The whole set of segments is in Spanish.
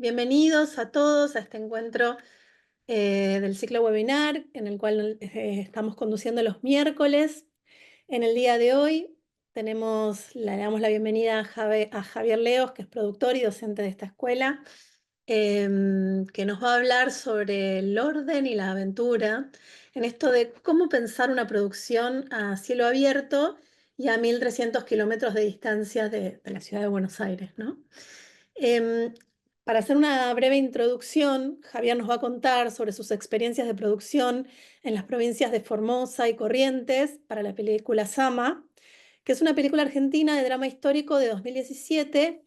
Bienvenidos a todos a este encuentro del ciclo webinar en el cual estamos conduciendo los miércoles. En el día de hoy le damos la bienvenida a Javier Leos, que es productor y docente de esta escuela, que nos va a hablar sobre el orden y la aventura en esto de cómo pensar una producción a cielo abierto y a 1.300 kilómetros de distancia de la ciudad de Buenos Aires, ¿no? Em, para hacer una breve introducción, Javier nos va a contar sobre sus experiencias de producción en las provincias de Formosa y Corrientes para la película Sama, que es una película argentina de drama histórico de 2017.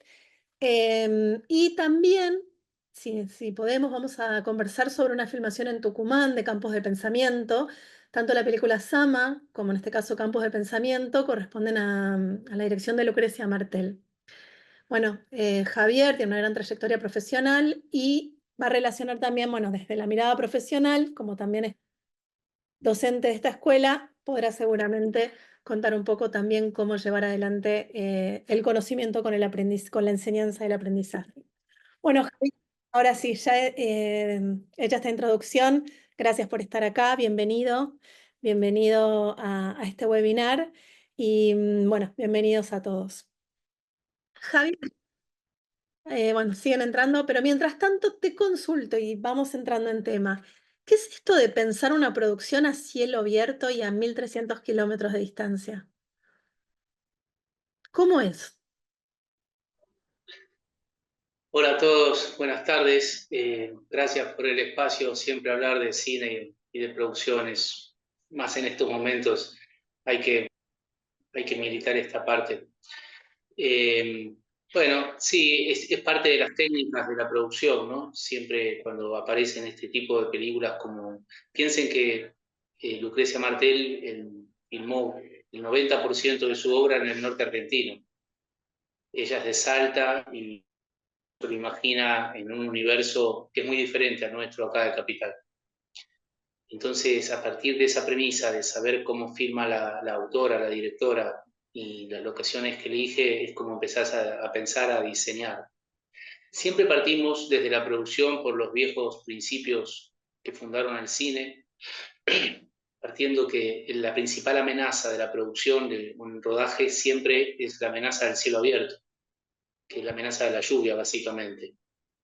Y también, si podemos, vamos a conversar sobre una filmación en Tucumán de Campos de Pensamiento. Tanto la película Sama, como en este caso Campos de Pensamiento, corresponden a la dirección de Lucrecia Martel. Bueno, Javier tiene una gran trayectoria profesional y va a relacionar también, bueno, desde la mirada profesional, como también es docente de esta escuela, podrá seguramente contar un poco también cómo llevar adelante el conocimiento con con la enseñanza y el aprendizaje. Bueno, Javier, ahora sí, ya hecha esta introducción, gracias por estar acá, bienvenido a este webinar y bueno, bienvenidos a todos. Javier. Bueno, siguen entrando, pero mientras tanto te consulto y vamos entrando en tema. ¿Qué es esto de pensar una producción a cielo abierto y a 1.300 kilómetros de distancia? ¿Cómo es? Hola a todos, buenas tardes. Gracias por el espacio. Siempre hablar de cine y de producciones, más en estos momentos, hay que, hay que militar esta parte. Eh, bueno, sí, es parte de las técnicas de la producción, ¿no? Siempre cuando aparecen este tipo de películas, como piensen que Lucrecia Martel filmó el 90% de su obra en el norte argentino. Ella es de Salta y lo imagina en un universo que es muy diferente al nuestro acá de Capital. Entonces, a partir de esa premisa de saber cómo filma la autora, la directora y las locaciones que elige, es como empezás a pensar, a diseñar. Siempre partimos desde la producción por los viejos principios que fundaron el cine, partiendo que la principal amenaza de la producción de un rodaje siempre es la amenaza del cielo abierto, que es la amenaza de la lluvia, básicamente,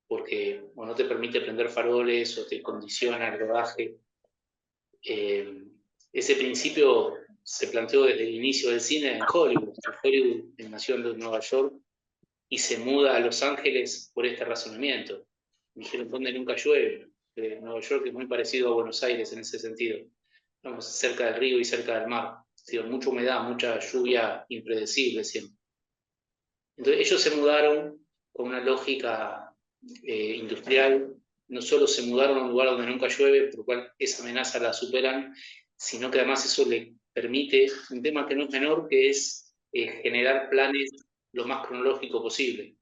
porque o no te permite prender faroles o te condiciona el rodaje. Ese principio se planteó desde el inicio del cine en Hollywood. Hollywood nació en Nueva York y se muda a Los Ángeles por este razonamiento. Dijeron, ¿dónde nunca llueve? Nueva York es muy parecido a Buenos Aires en ese sentido. Estamos cerca del río y cerca del mar. Mucha humedad, mucha lluvia impredecible siempre. Entonces ellos se mudaron con una lógica industrial. No solo se mudaron a un lugar donde nunca llueve, por lo cual esa amenaza la superan, sino que además eso le permite un tema que no es menor, que es generar planes lo más cronológico posible,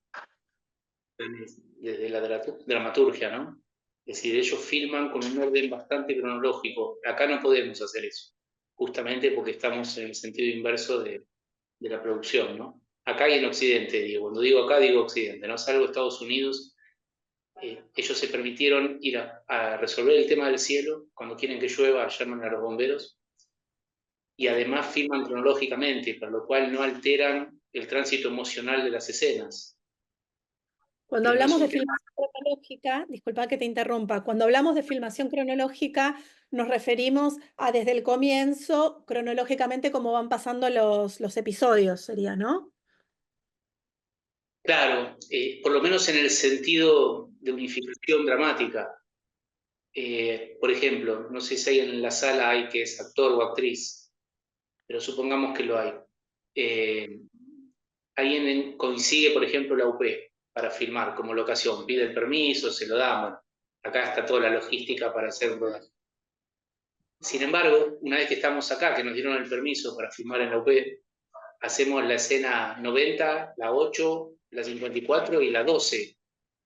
desde la dramaturgia, ¿no? Es decir, ellos filman con un orden bastante cronológico. Acá no podemos hacer eso, justamente porque estamos en el sentido inverso de la producción, ¿no? Acá y en Occidente, digo. Cuando digo acá, digo Occidente, ¿no? Salvo Estados Unidos, ellos se permitieron ir a resolver el tema del cielo. Cuando quieren que llueva, llaman a los bomberos. Y además filman cronológicamente, para lo cual no alteran el tránsito emocional de las escenas. Cuando Pero no es hablamos de un tema. filmación cronológica, disculpa que te interrumpa, cuando hablamos de filmación cronológica nos referimos a desde el comienzo, cronológicamente cómo van pasando los episodios, sería, ¿no? Claro, por lo menos en el sentido de unificación dramática. Por ejemplo, no sé si hay en la sala hay que es actor o actriz, pero supongamos que lo hay. Alguien consigue, por ejemplo, la UP para filmar como locación, pide el permiso, se lo damos. Acá está toda la logística para hacer un rodaje. Sin embargo, una vez que estamos acá, que nos dieron el permiso para filmar en la UP, hacemos la escena 90, la 8, la 54 y la 12,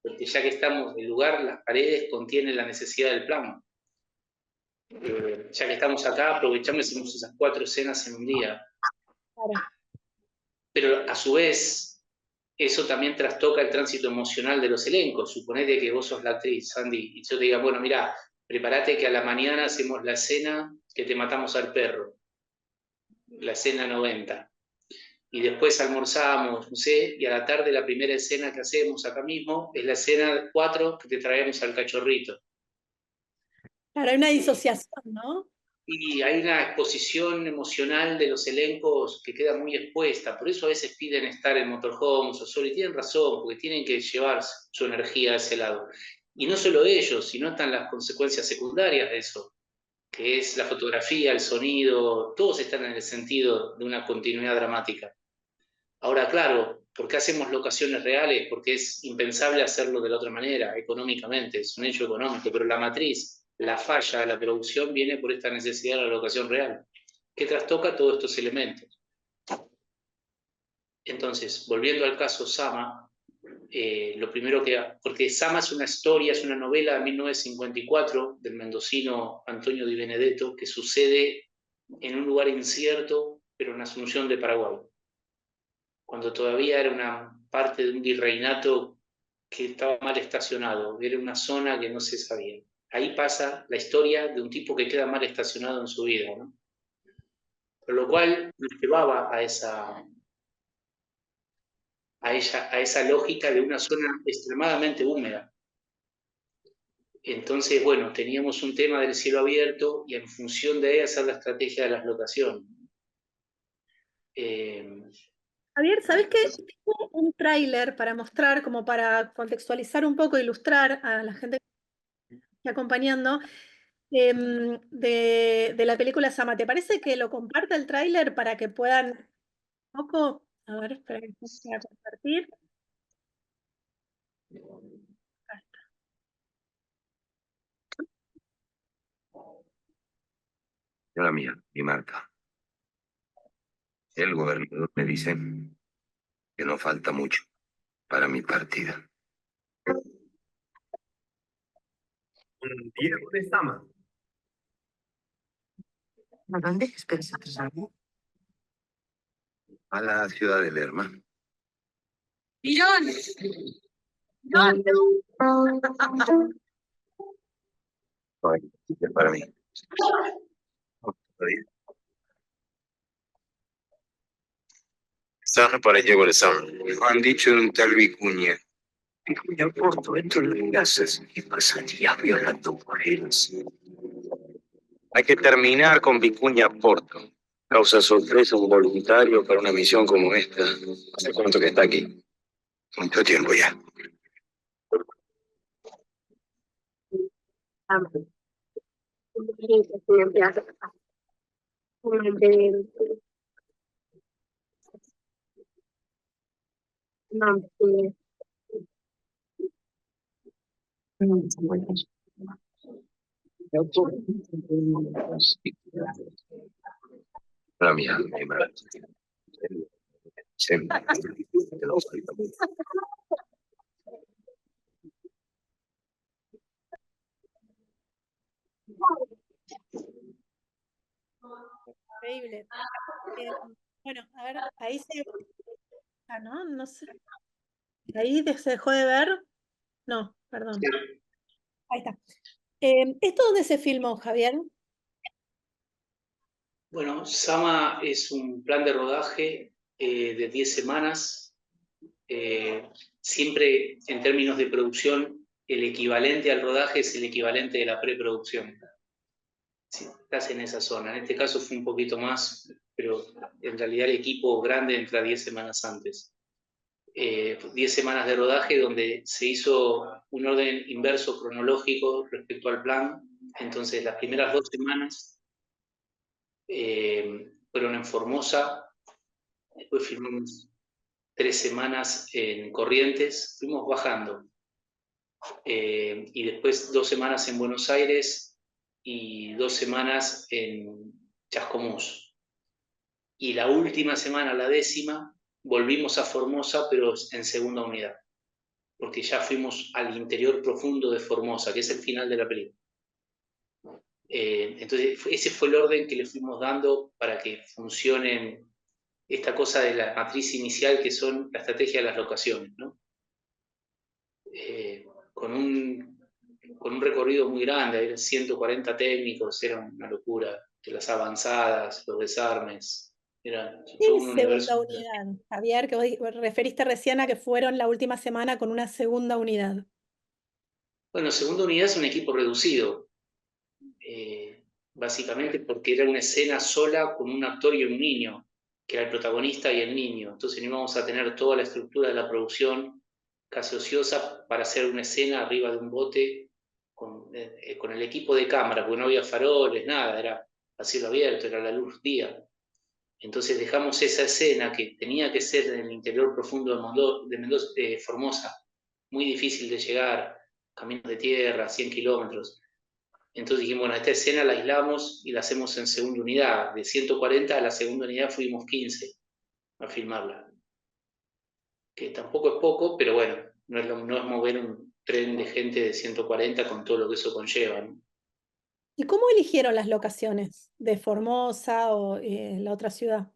porque ya que estamos en el lugar, las paredes contienen la necesidad del plano. Ya que estamos acá, aprovechamos y hacemos esas 4 escenas en un día. Claro. Pero a su vez, eso también trastoca el tránsito emocional de los elencos. Suponete que vos sos la actriz, Sandy, y yo te diga, bueno, mira, prepárate que a la mañana hacemos la escena que te matamos al perro, la escena 90. Y después almorzamos, no sé, y a la tarde la primera escena que hacemos acá mismo es la escena 4 que te traemos al cachorrito. Claro, hay una disociación, ¿no? Y hay una exposición emocional de los elencos que queda muy expuesta. Por eso a veces piden estar en motorhomes o solo, y tienen razón, porque tienen que llevar su energía a ese lado. Y no solo ellos, sino están las consecuencias secundarias de eso, que es la fotografía, el sonido, todos están en el sentido de una continuidad dramática. Ahora, claro, ¿por qué hacemos locaciones reales? Porque es impensable hacerlo de la otra manera, económicamente, es un hecho económico, pero la matriz, la falla de la producción viene por esta necesidad de la locación real, que trastoca todos estos elementos. Entonces, volviendo al caso Sama, lo primero que... Porque Sama es una historia, es una novela de 1954 del mendocino Antonio Di Benedetto que sucede en un lugar incierto, pero en Asunción de Paraguay, cuando todavía era una parte de un virreinato que estaba mal estacionado, era una zona que no se sabía. Ahí pasa la historia de un tipo que queda mal estacionado en su vida, ¿no? Por lo cual nos llevaba a esa lógica de una zona extremadamente húmeda. Entonces, bueno, teníamos un tema del cielo abierto y en función de ahí hacer la estrategia de las locaciones. Javier, ¿sabés qué? Tengo un tráiler para mostrar, como para contextualizar un poco, ilustrar a la gente que está acompañando, de la película Sama. ¿Te parece que lo comparta el tráiler para que puedan un poco? A ver, espera que voy a compartir. La mía, mi marca. El gobernador me dice que no falta mucho para mi partida. Un Diego de Sama. ¿A dónde esperas atrasarme? A la ciudad de Lerma. John, John, Ay, es para mí. Sama para Diego de Sama. Han dicho de un tal Vicuña. Vicuña Porto dentro de las casas y pasaría violando mujeres. Hay que terminar con Vicuña Porto. Causa sorpresa un voluntario para una misión como esta. ¿Hace cuánto que está aquí? Mucho tiempo ya. La mía, mi marca. Siempre. Te lo falta mucho. Increíble. Bueno, a ver, ahí se... Ah, ¿no? No sé. Ahí se dejó de ver. No, perdón. Ahí está. ¿Esto dónde se filmó, Javier? Bueno, Sama es un plan de rodaje de 10 semanas. Siempre en términos de producción, el equivalente al rodaje es el equivalente de la preproducción. Si estás en esa zona. En este caso fue un poquito más, pero en realidad el equipo grande entra 10 semanas antes. 10 semanas de rodaje donde se hizo un orden inverso cronológico respecto al plan. Entonces las primeras 2 semanas fueron en Formosa, después filmamos 3 semanas en Corrientes, fuimos bajando, y después 2 semanas en Buenos Aires y 2 semanas en Chascomús. Y la última semana, la 10ª, volvimos a Formosa, pero en segunda unidad, porque ya fuimos al interior profundo de Formosa, que es el final de la película. Entonces ese fue el orden que le fuimos dando para que funcionen esta cosa de la matriz inicial que son la estrategia de las locaciones, ¿no? Con un recorrido muy grande, eran 140 técnicos, era una locura, de las avanzadas, los desarmes, era ¿Qué todo es un universo. segunda unidad, Javier? Que vos referiste recién a que fueron la última semana con una segunda unidad. Bueno, segunda unidad es un equipo reducido, básicamente porque era una escena sola con un actor y un niño, que era el protagonista y el niño. Entonces no íbamos a tener toda la estructura de la producción casi ociosa para hacer una escena arriba de un bote con el equipo de cámara, porque no había faroles, nada, era a cielo abierto, era la luz día. Entonces dejamos esa escena que tenía que ser en el interior profundo de Mendoza, Formosa, muy difícil de llegar, caminos de tierra, 100 kilómetros. Entonces dijimos, bueno, esta escena la aislamos y la hacemos en segunda unidad. De 140 a la segunda unidad fuimos 15 a filmarla. Que tampoco es poco, pero bueno, no es mover un tren de gente de 140 con todo lo que eso conlleva, ¿no? ¿Y cómo eligieron las locaciones de Formosa o la otra ciudad?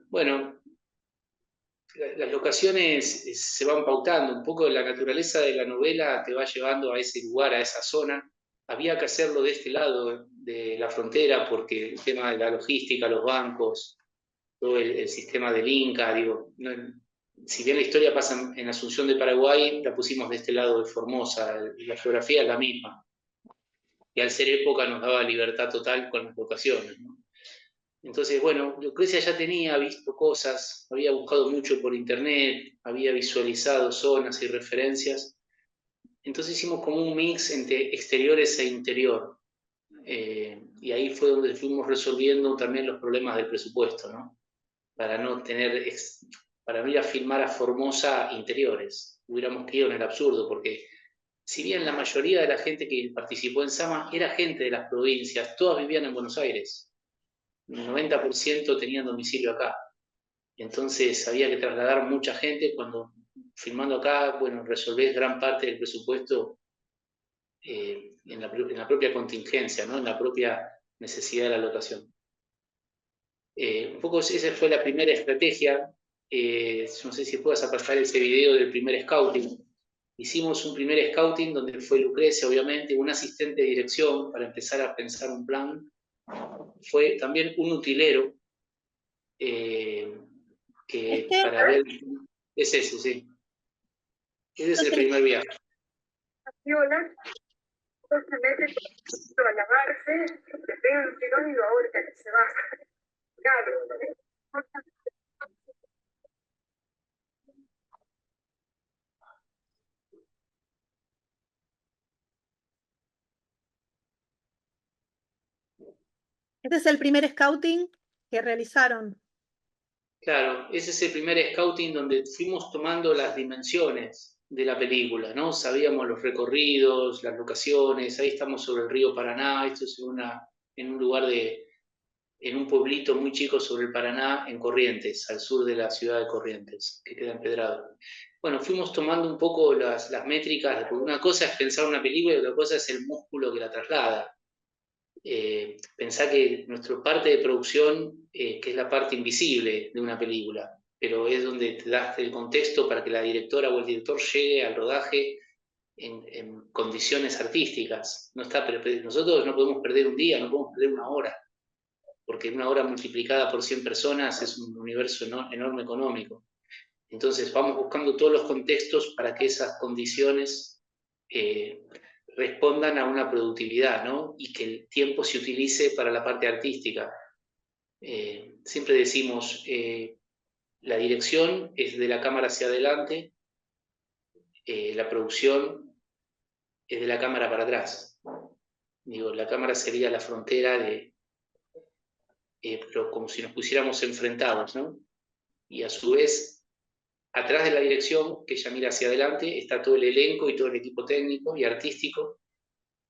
Bueno, las locaciones se van pautando, un poco la naturaleza de la novela te va llevando a ese lugar, a esa zona. Había que hacerlo de este lado de la frontera porque el tema de la logística, los bancos, todo el sistema del Inca, digo, no, si bien la historia pasa en Asunción de Paraguay, la pusimos de este lado de Formosa, la geografía es la misma. Y al ser época nos daba libertad total con las locaciones, ¿no? Entonces, bueno, Lucrecia ya tenía visto cosas, había buscado mucho por internet, había visualizado zonas y referencias. Entonces hicimos como un mix entre exteriores e interior. Y ahí fue donde fuimos resolviendo también los problemas del presupuesto, ¿no? Para no tener, para ir a filmar a Formosa interiores. Hubiéramos quedado en el absurdo, porque si bien la mayoría de la gente que participó en Sama era gente de las provincias, todas vivían en Buenos Aires. El 90% tenían domicilio acá. Entonces había que trasladar mucha gente cuando filmando acá, bueno, resolvés gran parte del presupuesto en la propia contingencia, ¿no? En la propia necesidad de la locación. Un poco esa fue la primera estrategia. No sé si puedas pasar ese video del primer scouting. Hicimos un primer scouting donde fue Lucrecia, obviamente, un asistente de dirección para empezar a pensar un plan. Fue también un utilero que Este, para ver... Es ese, sí. Ese es el primer viaje. Se mete a lavarse, le pega un tirón y lo ahorca que se va. Claro. este es el primer scouting que realizaron. Claro, ese es el primer scouting donde fuimos tomando las dimensiones de la película, ¿no? Sabíamos los recorridos, las locaciones, ahí estamos sobre el río Paraná, esto es en un lugar en un pueblito muy chico sobre el Paraná, en Corrientes, al sur de la ciudad de Corrientes, que queda empedrado. Bueno, fuimos tomando un poco las métricas, porque una cosa es pensar una película y otra cosa es el músculo que la traslada. Pensá que nuestra parte de producción, que es la parte invisible de una película, pero es donde te das el contexto para que la directora o el director llegue al rodaje en condiciones artísticas. Nosotros no podemos perder un día, no podemos perder una hora, porque una hora multiplicada por 100 personas es un universo enorme económico. Entonces vamos buscando todos los contextos para que esas condiciones respondan a una productividad, ¿no? Y que el tiempo se utilice para la parte artística. Siempre decimos, la dirección es de la cámara hacia adelante, la producción es de la cámara para atrás. Digo, la cámara sería la frontera pero como si nos pusiéramos enfrentados, ¿no? Y a su vez, atrás de la dirección, que ella mira hacia adelante, está todo el elenco y todo el equipo técnico y artístico,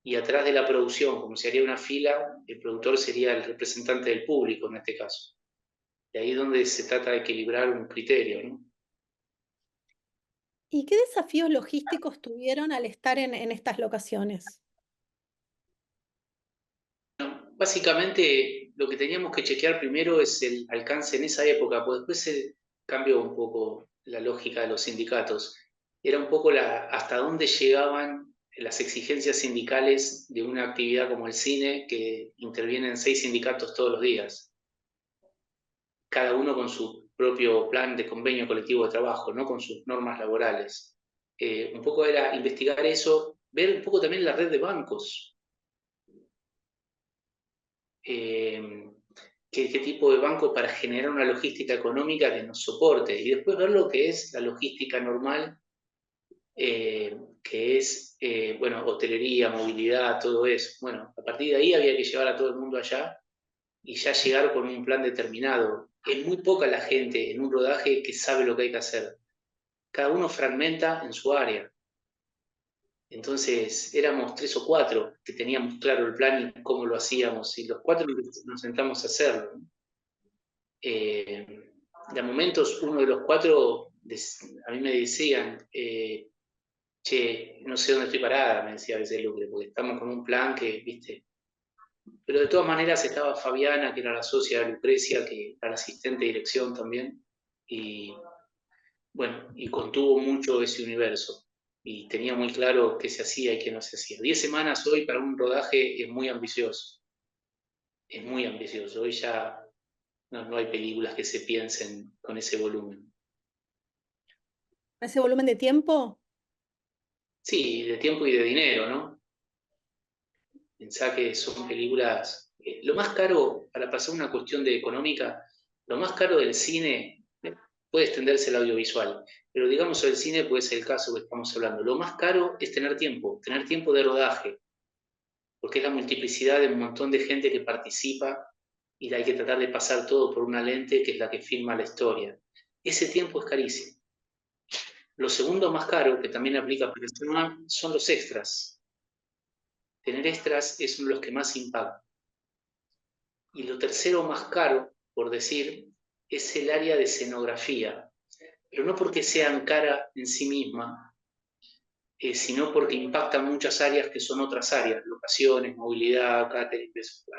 y atrás de la producción, como se haría una fila, el productor sería el representante del público en este caso. Y ahí es donde se trata de equilibrar un criterio, ¿no? ¿Y qué desafíos logísticos tuvieron al estar en estas locaciones? básicamente lo que teníamos que chequear primero es el alcance en esa época, porque después se cambió un poco la lógica de los sindicatos. Era un poco hasta dónde llegaban las exigencias sindicales de una actividad como el cine, que intervienen 6 sindicatos todos los días, cada uno con su propio plan de convenio colectivo de trabajo, no con sus normas laborales. Un poco era investigar eso, ver un poco también la red de bancos. Qué tipo de banco para generar una logística económica que nos soporte, y después ver lo que es la logística normal, que es, bueno, hotelería, movilidad, todo eso. Bueno, a partir de ahí había que llevar a todo el mundo allá y ya llegar con un plan determinado. Es muy poca la gente en un rodaje que sabe lo que hay que hacer. Cada uno fragmenta en su área. Entonces éramos 3 o 4 que teníamos claro el plan y cómo lo hacíamos, y los 4 nos sentamos a hacerlo. De momentos uno de los 4 a mí me decían, che, no sé dónde estoy parada, me decía a veces Lucre, porque estamos con un plan que, viste. Pero de todas maneras estaba Fabiana, que era la socia de Lucrecia, que era la asistente de dirección también, y bueno, y contuvo mucho ese universo, y tenía muy claro qué se hacía y qué no se hacía. 10 semanas hoy para un rodaje es muy ambicioso, hoy ya no hay películas que se piensen con ese volumen. ¿Ese volumen de tiempo? Sí, de tiempo y de dinero, ¿no? Pensá que son películas. Lo más caro, para pasar una cuestión de económica, lo más caro del cine puede extenderse al audiovisual, pero digamos el cine puede ser el caso que estamos hablando. Lo más caro es tener tiempo de rodaje, porque es la multiplicidad de un montón de gente que participa y hay que tratar de pasar todo por una lente que es la que filma la historia. Ese tiempo es carísimo. Lo segundo más caro, que también aplica para el cinema, son los extras. Tener extras es uno de los que más impacta. Y lo tercero más caro, por decir, es el área de escenografía. Pero no porque sea cara en sí misma, sino porque impacta muchas áreas que son otras áreas, locaciones, movilidad,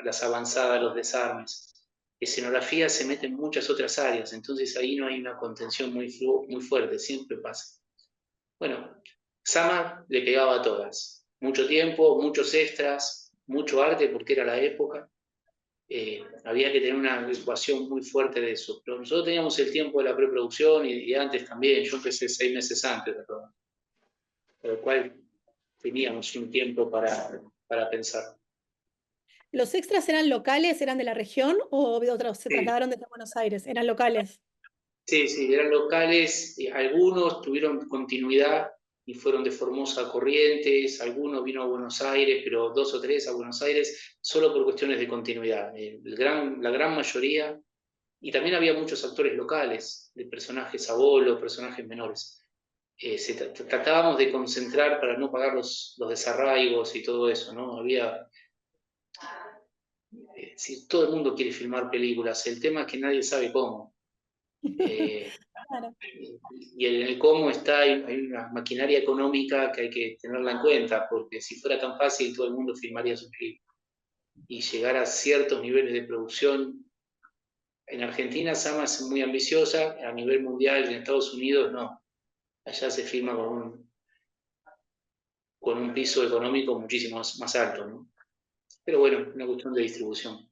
las avanzadas, los desarmes. Escenografía se mete en muchas otras áreas, entonces ahí no hay una contención muy fuerte, siempre pasa. Bueno, Sama le pegaba a todas. Mucho tiempo, muchos extras, mucho arte porque era la época. Había que tener una ecuación muy fuerte de eso. Pero nosotros teníamos el tiempo de la preproducción y antes también. Yo empecé 6 meses antes de todo. Con lo cual teníamos un tiempo para pensar. ¿Los extras eran locales, eran de la región o otros se Sí. trasladaron desde Buenos Aires? Eran locales. Sí, eran locales. Algunos tuvieron continuidad y fueron de Formosa a Corrientes. Algunos vino a Buenos Aires, pero 2 o 3 a Buenos Aires, solo por cuestiones de continuidad. La gran mayoría. Y también había muchos actores locales, de personajes a bolo, personajes menores. Tratábamos de concentrar para no pagar los desarraigos y todo eso, ¿no? Todo el mundo quiere filmar películas, el tema es que nadie sabe cómo. Claro. Y en el cómo hay una maquinaria económica que hay que tenerla en cuenta, porque si fuera tan fácil todo el mundo filmaría sus películas. Y llegar a ciertos niveles de producción. En Argentina Sama es muy ambiciosa, a nivel mundial, en Estados Unidos no. Allá se filma con un piso económico muchísimo más alto, ¿no? Pero bueno, una cuestión de distribución.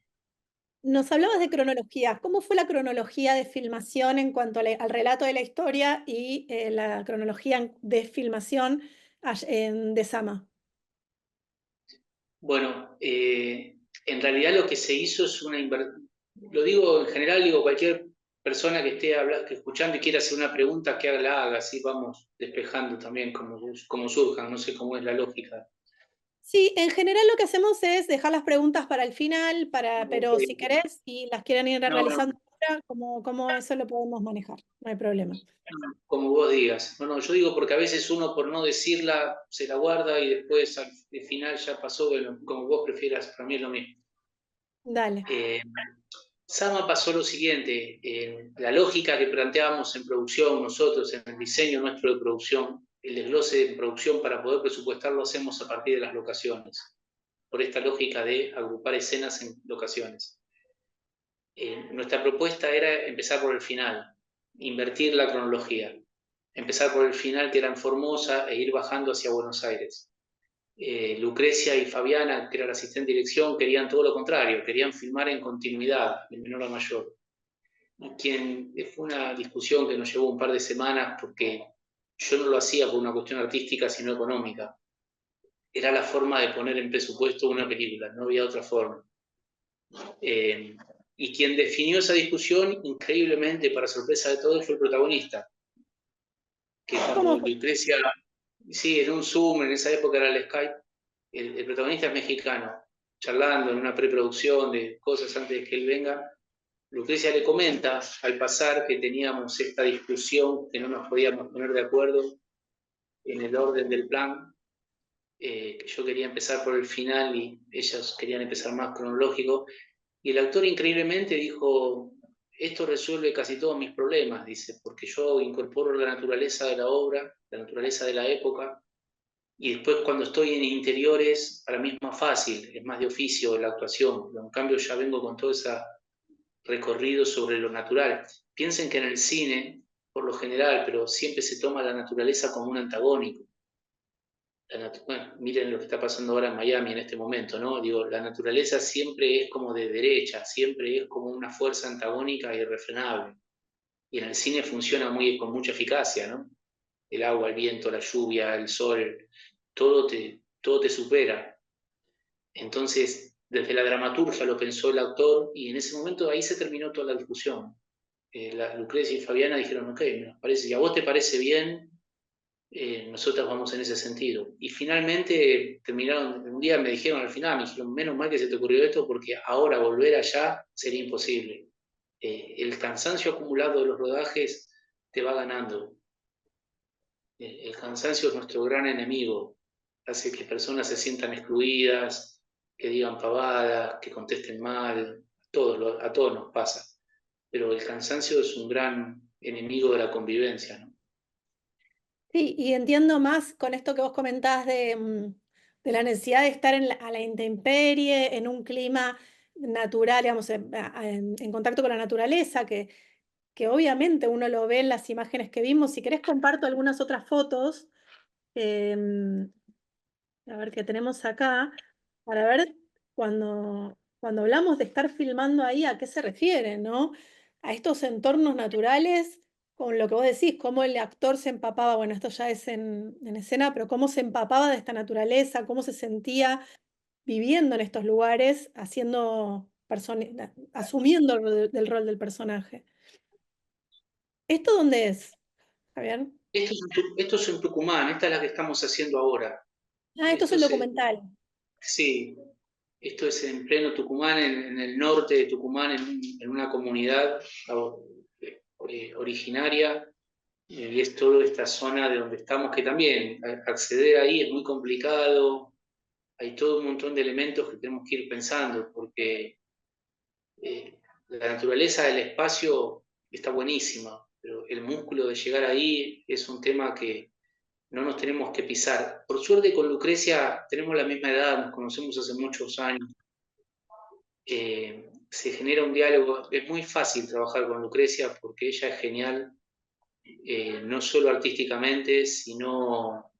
Nos hablabas de cronología. ¿Cómo fue la cronología de filmación en cuanto al relato de la historia y la cronología de filmación de Sama? Bueno, en realidad lo que se hizo es una inversión. Lo digo en general, digo cualquier persona que esté escuchando y quiera hacer una pregunta, que la haga, así vamos despejando también como surjan, no sé cómo es la lógica. Sí, en general lo que hacemos es dejar las preguntas para el final, pero si querés, si las quieren ir No, realizando ahora, como eso lo podemos manejar, no hay problema. como vos digas. No, yo digo porque a veces uno por no decirla se la guarda y después al final ya pasó, como vos prefieras, para mí es lo mismo. Dale. Sama pasó lo siguiente, la lógica que planteábamos en producción nosotros, en el diseño nuestro de producción, el desglose de producción para poder presupuestar lo hacemos a partir de las locaciones. por esta lógica de agrupar escenas en locaciones. Nuestra propuesta era empezar por el final, invertir la cronología, empezar por el final que era en Formosa e ir bajando hacia Buenos Aires. Lucrecia y Fabiana, que era la asistente de dirección, querían todo lo contrario, querían filmar en continuidad, de menor a mayor. Y fue una discusión que nos llevó un par de semanas porque yo no lo hacía por una cuestión artística, sino económica. Era la forma de poner en presupuesto una película, no había otra forma. Y quien definió esa discusión, increíblemente, para sorpresa de todos, fue el protagonista. Que como Lucrecia, sí, en un Zoom, en esa época era el Skype, el protagonista es mexicano, charlando en una preproducción de cosas antes de que él venga. Lucrecia le comenta al pasar que teníamos esta discusión, que no nos podíamos poner de acuerdo en el orden del plan, que yo quería empezar por el final y ellos querían empezar más cronológico. Y el actor increíblemente dijo, esto resuelve casi todos mis problemas, dice, porque yo incorporo la naturaleza de la obra, la naturaleza de la época, y después cuando estoy en interiores, para mí es más fácil, es más de oficio la actuación, pero en cambio ya vengo con todo ese recorrido sobre lo natural. Piensen que en el cine, por lo general, pero siempre se toma la naturaleza como un antagónico. Bueno, miren lo que está pasando ahora en Miami en este momento, ¿no? Digo, la naturaleza siempre es como de derecha, siempre es como una fuerza antagónica e irrefrenable. Y en el cine funciona con mucha eficacia, ¿no? El agua, el viento, la lluvia, el sol, todo te supera. Entonces, desde la dramaturgia lo pensó el autor y en ese momento ahí se terminó toda la discusión. Lucrecia y Fabiana dijeron, ok, nos parece, si a vos te parece bien, nosotros vamos en ese sentido. Y finalmente terminaron, un día me dijeron al final, me dijeron, menos mal que se te ocurrió esto porque ahora volver allá sería imposible. El cansancio acumulado de los rodajes te va ganando. El cansancio es nuestro gran enemigo, hace que personas se sientan excluidas, que digan pavadas, que contesten mal, a todos nos pasa. Pero el cansancio es un gran enemigo de la convivencia, ¿no? Sí, y entiendo más con esto que vos comentabas de la necesidad de estar a la intemperie, en un clima natural, digamos, en contacto con la naturaleza, que obviamente uno lo ve en las imágenes que vimos. Si querés comparto algunas otras fotos, em, a ver qué tenemos acá, para ver cuando hablamos de estar filmando ahí, a qué se refiere, ¿no? A estos entornos naturales, con lo que vos decís, cómo el actor se empapaba, bueno, esto ya es en escena, pero cómo se empapaba de esta naturaleza, cómo se sentía viviendo en estos lugares, asumiendo el rol del personaje. ¿Esto dónde es, Javier? Esto es en Tucumán, esta es la que estamos haciendo ahora. Ah, esto es el documental. Sí, esto es en pleno Tucumán, en el norte de Tucumán, en una comunidad originaria, y es toda esta zona de donde estamos, que también acceder ahí es muy complicado, hay todo un montón de elementos que tenemos que ir pensando, porque la naturaleza del espacio está buenísima, pero el músculo de llegar ahí es un tema que no nos tenemos que pisar. Por suerte con Lucrecia tenemos la misma edad, nos conocemos hace muchos años. Se genera un diálogo, es muy fácil trabajar con Lucrecia porque ella es genial, no solo artísticamente, sino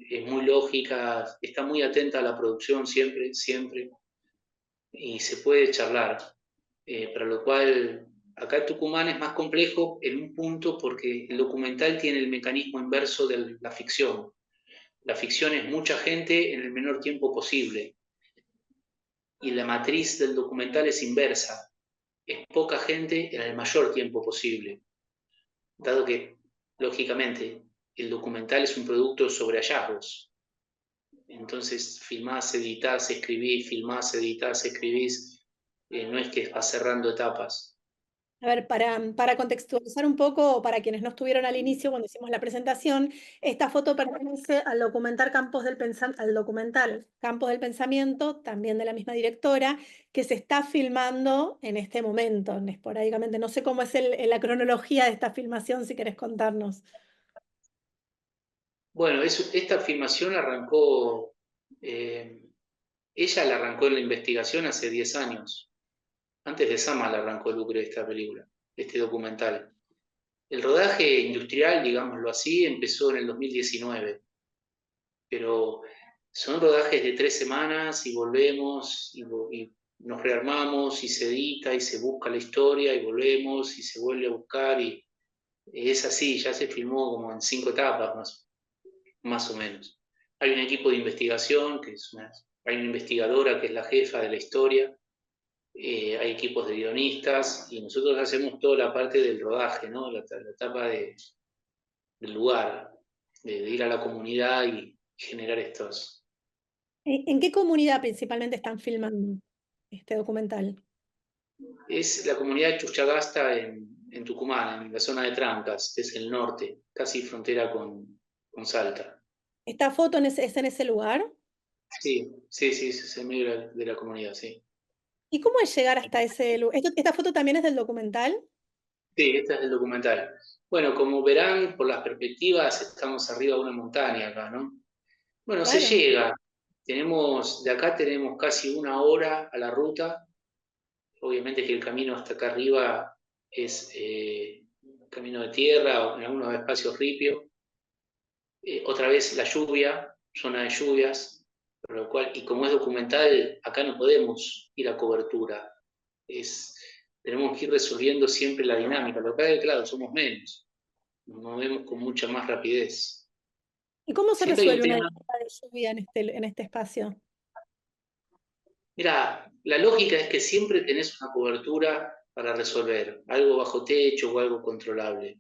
es muy lógica, está muy atenta a la producción siempre, siempre, y se puede charlar. Para lo cual, acá en Tucumán es más complejo en un punto porque el documental tiene el mecanismo inverso de la ficción. La ficción es mucha gente en el menor tiempo posible. Y la matriz del documental es inversa. Es poca gente en el mayor tiempo posible. Dado que, lógicamente, el documental es un producto sobre hallazgos. Entonces, filmás, editás, escribís, filmás, editás, escribís. No es que vas cerrando etapas. A ver, para contextualizar un poco, para quienes no estuvieron al inicio cuando hicimos la presentación, esta foto pertenece al documental Campos del Pensamiento, también de la misma directora, que se está filmando en este momento, esporádicamente. No sé cómo es la cronología de esta filmación, si querés contarnos. Bueno, esta filmación arrancó Ella la arrancó en la investigación hace 10 años. Antes de Sama la arrancó Lucre esta película, este documental. El rodaje industrial, digámoslo así, empezó en el 2019, pero son rodajes de 3 semanas y volvemos y nos rearmamos y se edita y se busca la historia y volvemos y se vuelve a buscar y es así, ya se filmó como en 5 etapas más o menos. Hay un equipo de investigación, hay una investigadora que es la jefa de la historia, hay equipos de guionistas y nosotros hacemos toda la parte del rodaje, ¿no? La etapa del lugar, de ir a la comunidad y generar estos. ¿En qué comunidad principalmente están filmando este documental? Es la comunidad de Chuchagasta en Tucumán, en la zona de Trancas, que es el norte, casi frontera con Salta. ¿Esta foto es en ese lugar? Sí, es en medio de la comunidad, sí. ¿Y cómo es llegar hasta ese lugar? ¿Esta foto también es del documental? Sí, este es el documental. Bueno, como verán por las perspectivas, estamos arriba de una montaña acá, ¿no? Bueno, se Claro. llega. De acá tenemos casi 1 hora a la ruta. Obviamente que el camino hasta acá arriba es camino de tierra o en algunos espacios ripio. Otra vez la lluvia, zona de lluvias, por lo cual, y como es documental, acá no podemos ir a cobertura. Tenemos que ir resolviendo siempre la dinámica. Lo que pasa es que, claro, somos menos. Nos movemos con mucha más rapidez. ¿Y cómo se Siempre hay un resuelve una tema. demanda de lluvia en este espacio? Mira, la lógica es que siempre tenés una cobertura para resolver, algo bajo techo o algo controlable.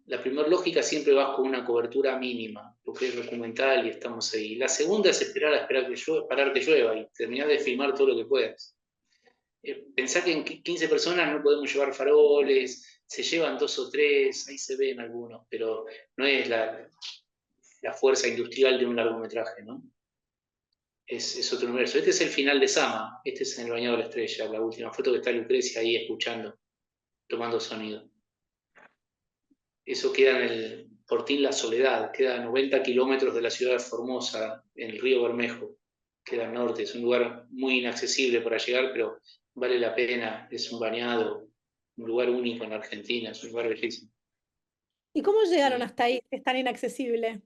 La primera lógica siempre vas con una cobertura mínima, porque es documental y estamos ahí. La segunda es esperar que llueva, parar que llueva y terminar de filmar todo lo que puedas. Pensá que en 15 personas no podemos llevar faroles, se llevan 2 o 3, ahí se ven algunos, pero no es la fuerza industrial de un largometraje, ¿no? Es otro universo. Este es el final de Sama, este es en el Bañado de la Estrella, la última foto que está Lucrecia ahí escuchando, tomando sonido. Eso queda en el Fortín La Soledad, queda a 90 kilómetros de la ciudad de Formosa, en el río Bermejo, queda al norte, es un lugar muy inaccesible para llegar, pero vale la pena, es un bañado, un lugar único en Argentina, es un lugar bellísimo. ¿Y cómo llegaron Y hasta ahí? Es tan inaccesible.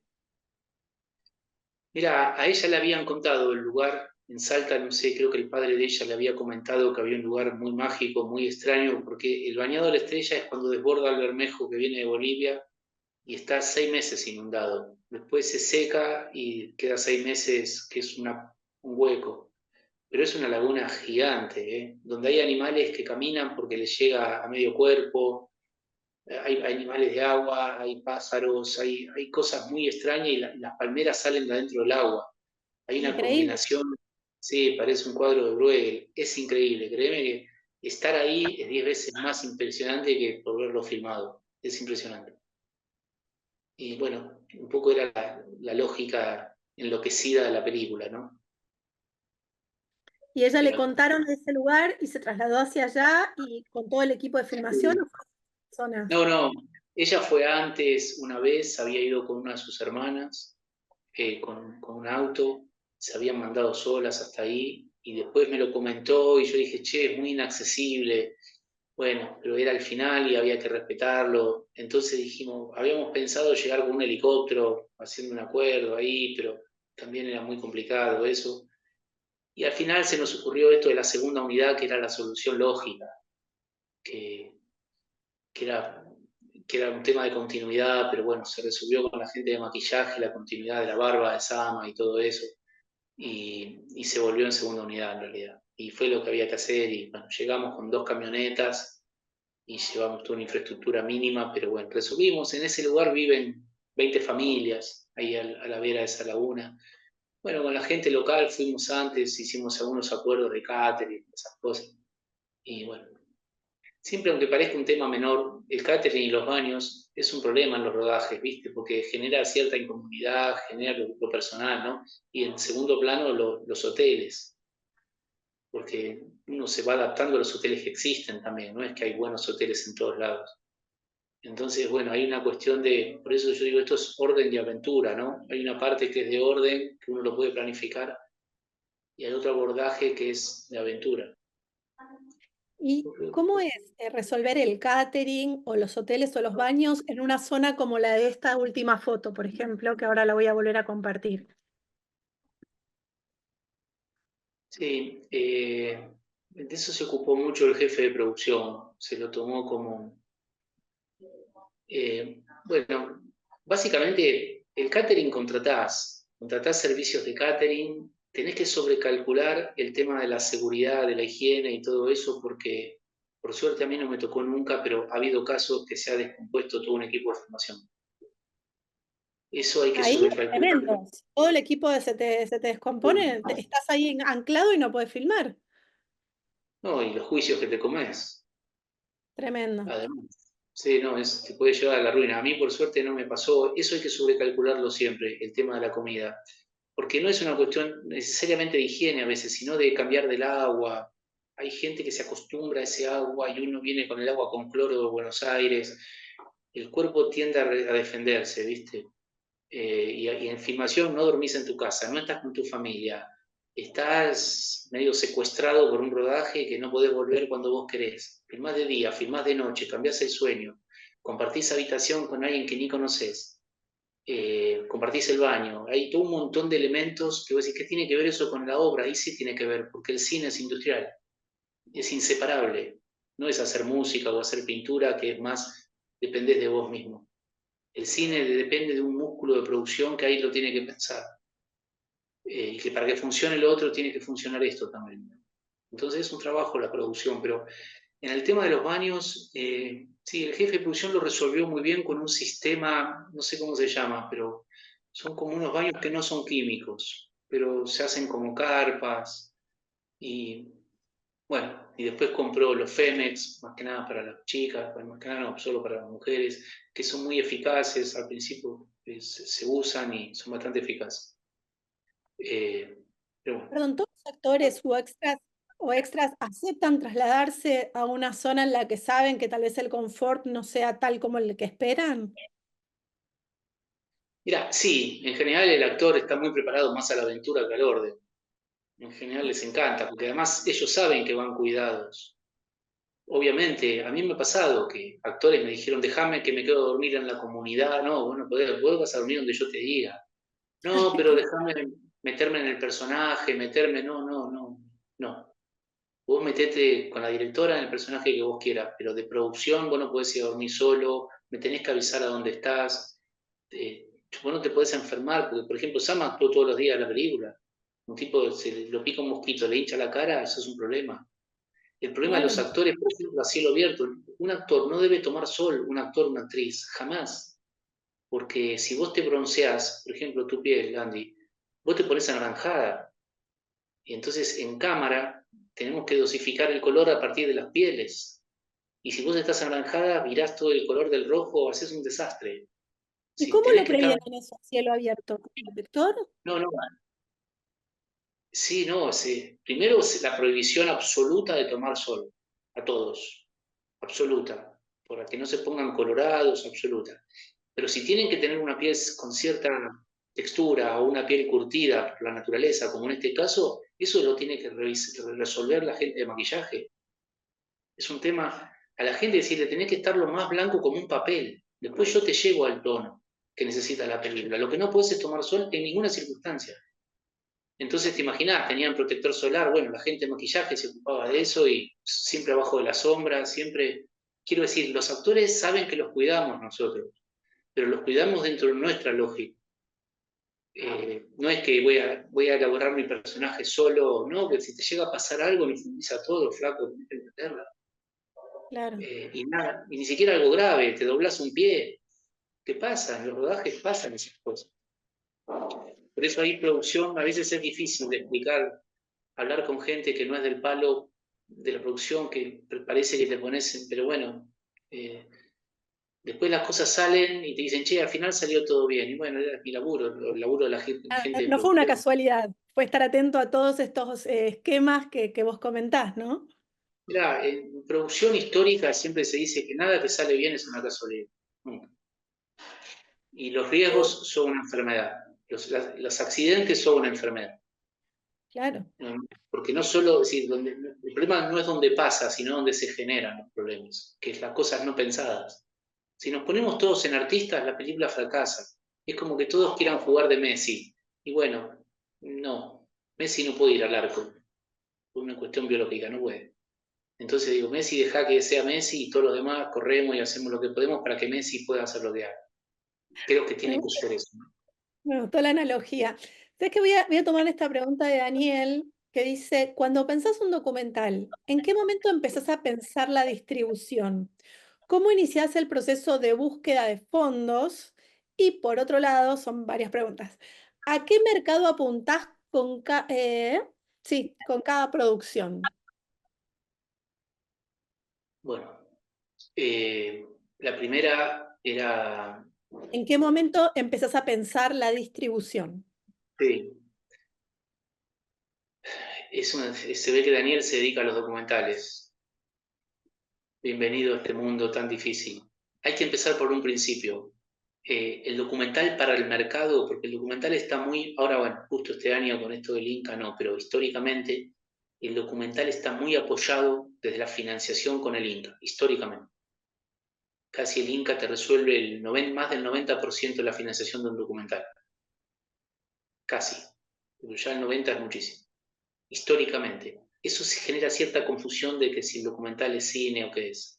mira, a ella le habían contado el lugar en Salta, no sé, creo que el padre de ella le había comentado que había un lugar muy mágico, muy extraño, porque el Bañado de la Estrella es cuando desborda el Bermejo que viene de Bolivia y está 6 meses inundado. Después se seca y queda 6 meses que es un hueco. Pero es una laguna gigante, donde hay animales que caminan porque les llega a medio cuerpo, hay animales de agua, hay pájaros, hay cosas muy extrañas y las palmeras salen de adentro del agua. Hay una Increíble. combinación, sí, parece un cuadro de Bruegel, es increíble, créeme que estar ahí es 10 veces más impresionante que por verlo filmado, es impresionante. Y bueno, un poco era la lógica enloquecida de la película, ¿no? Y ella le Pero, contaron de ese lugar y se trasladó hacia allá y con todo el equipo de filmación o fueron personas. no, ella fue antes una vez, había ido con una de sus hermanas, con un auto, se habían mandado solas hasta ahí, y después me lo comentó y yo dije, che, es muy inaccesible, bueno, pero era el final y había que respetarlo, entonces dijimos, habíamos pensado llegar con un helicóptero, haciendo un acuerdo ahí, pero también era muy complicado eso, y al final se nos ocurrió esto de la segunda unidad, que era la solución lógica, que, que era que era un tema de continuidad, pero bueno, se resolvió con la gente de maquillaje, la continuidad de la barba de Sama y todo eso, y se volvió en segunda unidad en realidad. Y fue lo que había que hacer, y bueno, llegamos con 2 camionetas y llevamos toda una infraestructura mínima, pero bueno, resolvimos. En ese lugar viven 20 familias, ahí a la vera de esa laguna. Bueno, con la gente local fuimos antes, hicimos algunos acuerdos de catering, esas cosas. Y bueno, siempre aunque parezca un tema menor, el catering y los baños es un problema en los rodajes, ¿viste? Porque genera cierta incomodidad, genera lo personal, ¿no? Y en segundo plano los hoteles, porque uno se va adaptando a los hoteles que existen también, no es que hay buenos hoteles en todos lados. Entonces, bueno, hay una cuestión por eso yo digo, esto es orden y aventura, ¿no? Hay una parte que es de orden, que uno lo puede planificar, y hay otro abordaje que es de aventura. ¿Y cómo es resolver el catering o los hoteles o los baños en una zona como la de esta última foto, por ejemplo, que ahora la voy a volver a compartir? Sí, de eso se ocupó mucho el jefe de producción, se lo tomó como, bueno, básicamente el catering contratás servicios de catering, tenés que sobrecalcular el tema de la seguridad, de la higiene y todo eso, porque por suerte a mí no me tocó nunca, pero ha habido casos que se ha descompuesto todo un equipo de formación. Eso hay que Ahí es sobrecalcularlo. tremendo. Si todo el equipo se te descompone, estás ahí anclado y no puedes filmar. No, y los juicios que te comes. Tremendo. Además, sí, no, te puede llevar a la ruina. A mí, por suerte, no me pasó. Eso hay que sobrecalcularlo siempre, el tema de la comida. Porque no es una cuestión necesariamente de higiene a veces, sino de cambiar del agua. Hay gente que se acostumbra a ese agua y uno viene con el agua con cloro de Buenos Aires. El cuerpo tiende a defenderse, ¿viste? Y en filmación no dormís en tu casa, no estás con tu familia, estás medio secuestrado por un rodaje que no podés volver cuando vos querés. Filmás de día, filmás de noche, cambiás el sueño, compartís habitación con alguien que ni conocés, compartís el baño. Hay todo un montón de elementos que vos decís, ¿qué tiene que ver eso con la obra? Ahí sí tiene que ver, porque el cine es industrial, es inseparable. No es hacer música o hacer pintura, que es más, dependés de vos mismo. El cine depende de un músculo de producción que ahí lo tiene que pensar. Y que para que funcione lo otro tiene que funcionar esto también. Entonces es un trabajo la producción, pero en el tema de los baños, sí, el jefe de producción lo resolvió muy bien con un sistema, no sé cómo se llama, pero son como unos baños que no son químicos, pero se hacen como carpas y bueno, y después compró los Femex, más que nada para las chicas, más que nada no, solo para las mujeres, que son muy eficaces, al principio se usan y son bastante eficaces. Pero bueno. Perdón, ¿todos los actores o extras aceptan trasladarse a una zona en la que saben que tal vez el confort no sea tal como el que esperan? Mira, sí, en general el actor está muy preparado más a la aventura que al orden. En general les encanta, porque además ellos saben que van cuidados. Obviamente, a mí me ha pasado que actores me dijeron, déjame que me quedo a dormir en la comunidad. No, bueno, vos vas a dormir donde yo te diga. No, pero déjame meterme en el personaje, no. Vos metete con la directora en el personaje que vos quieras, pero de producción vos no podés ir a dormir solo, me tenés que avisar a dónde estás. Vos no te podés enfermar, porque por ejemplo Sam actuó todos los días en la película. Un tipo se lo pica un mosquito, le hincha la cara, eso es un problema. El problema de los Claro. actores, por ejemplo, a cielo abierto, un actor no debe tomar sol, un actor, una actriz, jamás. Porque si vos te bronceás, por ejemplo, tu piel, Andy, vos te pones anaranjada. Y entonces en cámara tenemos que dosificar el color a partir de las pieles. Y si vos estás anaranjada, mirás todo el color del rojo, haces un desastre. ¿Y Si cómo tenés lo que estar... previenen eso a cielo abierto? ¿Con el detector? No, no. Sí, no. Sí. Primero la prohibición absoluta de tomar sol. A todos. Absoluta. Para que no se pongan colorados, absoluta. Pero si tienen que tener una piel con cierta textura o una piel curtida por la naturaleza, como en este caso, eso lo tiene que resolver la gente de maquillaje. Es un tema, a la gente decirle, tenés que estar lo más blanco como un papel. Después yo te llego al tono que necesita la película. Lo que no puedes es tomar sol en ninguna circunstancia. Entonces te imaginás, tenían protector solar, bueno, la gente de maquillaje se ocupaba de eso y siempre abajo de la sombra, siempre... Quiero decir, los actores saben que los cuidamos nosotros, pero los cuidamos dentro de nuestra lógica. No es que voy a elaborar mi personaje solo, no, que si te llega a pasar algo, me fundiza todo, flaco, tenés que entenderla. Claro. Y nada, y ni siquiera algo grave, te doblas un pie. ¿Qué pasa? En los rodajes pasan esas cosas. Por eso ahí producción a veces es difícil de explicar, hablar con gente que no es del palo de la producción, que parece que te pones, pero bueno, después las cosas salen y te dicen, che, al final salió todo bien. Y bueno, era mi laburo, el laburo de la gente de No fue una producción. casualidad, fue estar atento a todos estos esquemas que vos comentás, ¿no? Mirá, en producción histórica siempre se dice que nada que sale bien es una casualidad. Nunca. Y los riesgos son una enfermedad. Los accidentes son una enfermedad. Claro. Porque no solo, es decir, el problema no es donde pasa, sino donde se generan los problemas, que es las cosas no pensadas. Si nos ponemos todos en artistas, la película fracasa. Es como que todos quieran jugar de Messi. Y bueno, no, Messi no puede ir al arco, por una cuestión biológica, no puede. Entonces digo, Messi deja que sea Messi y todos los demás corremos y hacemos lo que podemos para que Messi pueda hacer lo que haga. Creo que Me tiene que gusta, ser eso, ¿no? me gustó la analogía. ¿Sabes que voy a tomar esta pregunta de Daniel, que dice, cuando pensás un documental, ¿en qué momento empezás a pensar la distribución? ¿Cómo iniciás el proceso de búsqueda de fondos? Y por otro lado, son varias preguntas. ¿A qué mercado apuntás sí, con cada producción? Bueno, la primera era, ¿En qué momento empezás a pensar la distribución? sí, se ve que Daniel se dedica a los documentales. Bienvenido a este mundo tan difícil. Hay que empezar por un principio. El documental para el mercado, porque el documental está muy, ahora bueno, justo este año con esto del Inca no, pero históricamente el documental está muy apoyado desde la financiación con el Inca, históricamente. Casi el Inca te resuelve más del 90% de la financiación de un documental. Casi. Pero ya el 90% es muchísimo. Históricamente. Eso se genera cierta confusión de que si el documental es cine o qué es.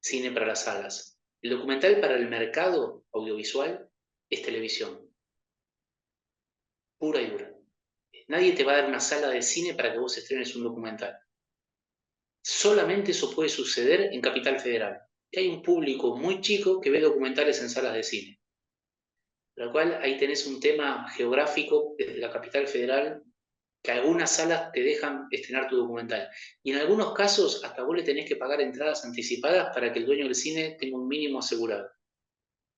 Cine para las salas. El documental para el mercado audiovisual es televisión, pura y dura. Nadie te va a dar una sala de cine para que vos estrenes un documental. Solamente eso puede suceder en Capital Federal. Y hay un público muy chico que ve documentales en salas de cine. Por lo cual ahí tenés un tema geográfico desde la Capital Federal que algunas salas te dejan estrenar tu documental. Y en algunos casos hasta vos le tenés que pagar entradas anticipadas para que el dueño del cine tenga un mínimo asegurado.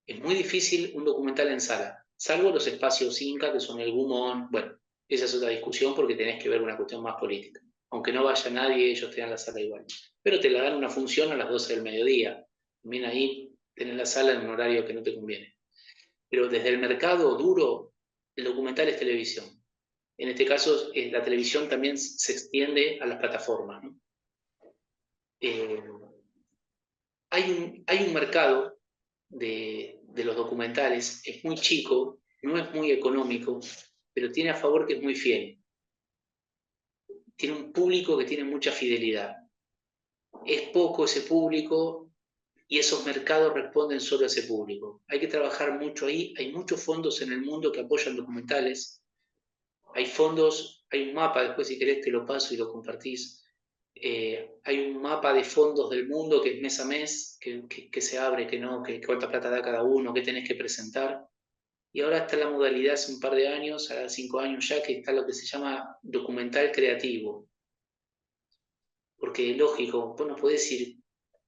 Es muy difícil un documental en sala, salvo los espacios Inca, que son el Gumón. Bueno, esa es otra discusión porque tenés que ver una cuestión más política. Aunque no vaya nadie, ellos te dan la sala igual. Pero te la dan una función a las 12 del mediodía. También ahí tenés la sala en un horario que no te conviene. Pero desde el mercado duro, el documental es televisión. En este caso, la televisión también se extiende a las plataformas, ¿no? Eh, hay un mercado de los documentales, es muy chico, no es muy económico, pero tiene a favor que es muy fiel. Tiene un público que tiene mucha fidelidad. Es poco ese público y esos mercados responden solo a ese público. Hay que trabajar mucho ahí. Hay muchos fondos en el mundo que apoyan documentales. Hay fondos, hay un mapa, después si querés te lo paso y lo compartís. Hay un mapa de fondos del mundo que es mes a mes, que se abre, que no, que cuánta plata da cada uno, qué tenés que presentar. Y ahora está la modalidad hace un par de años, ahora 5 años ya, que está lo que se llama documental creativo. Porque lógico, vos no podés ir.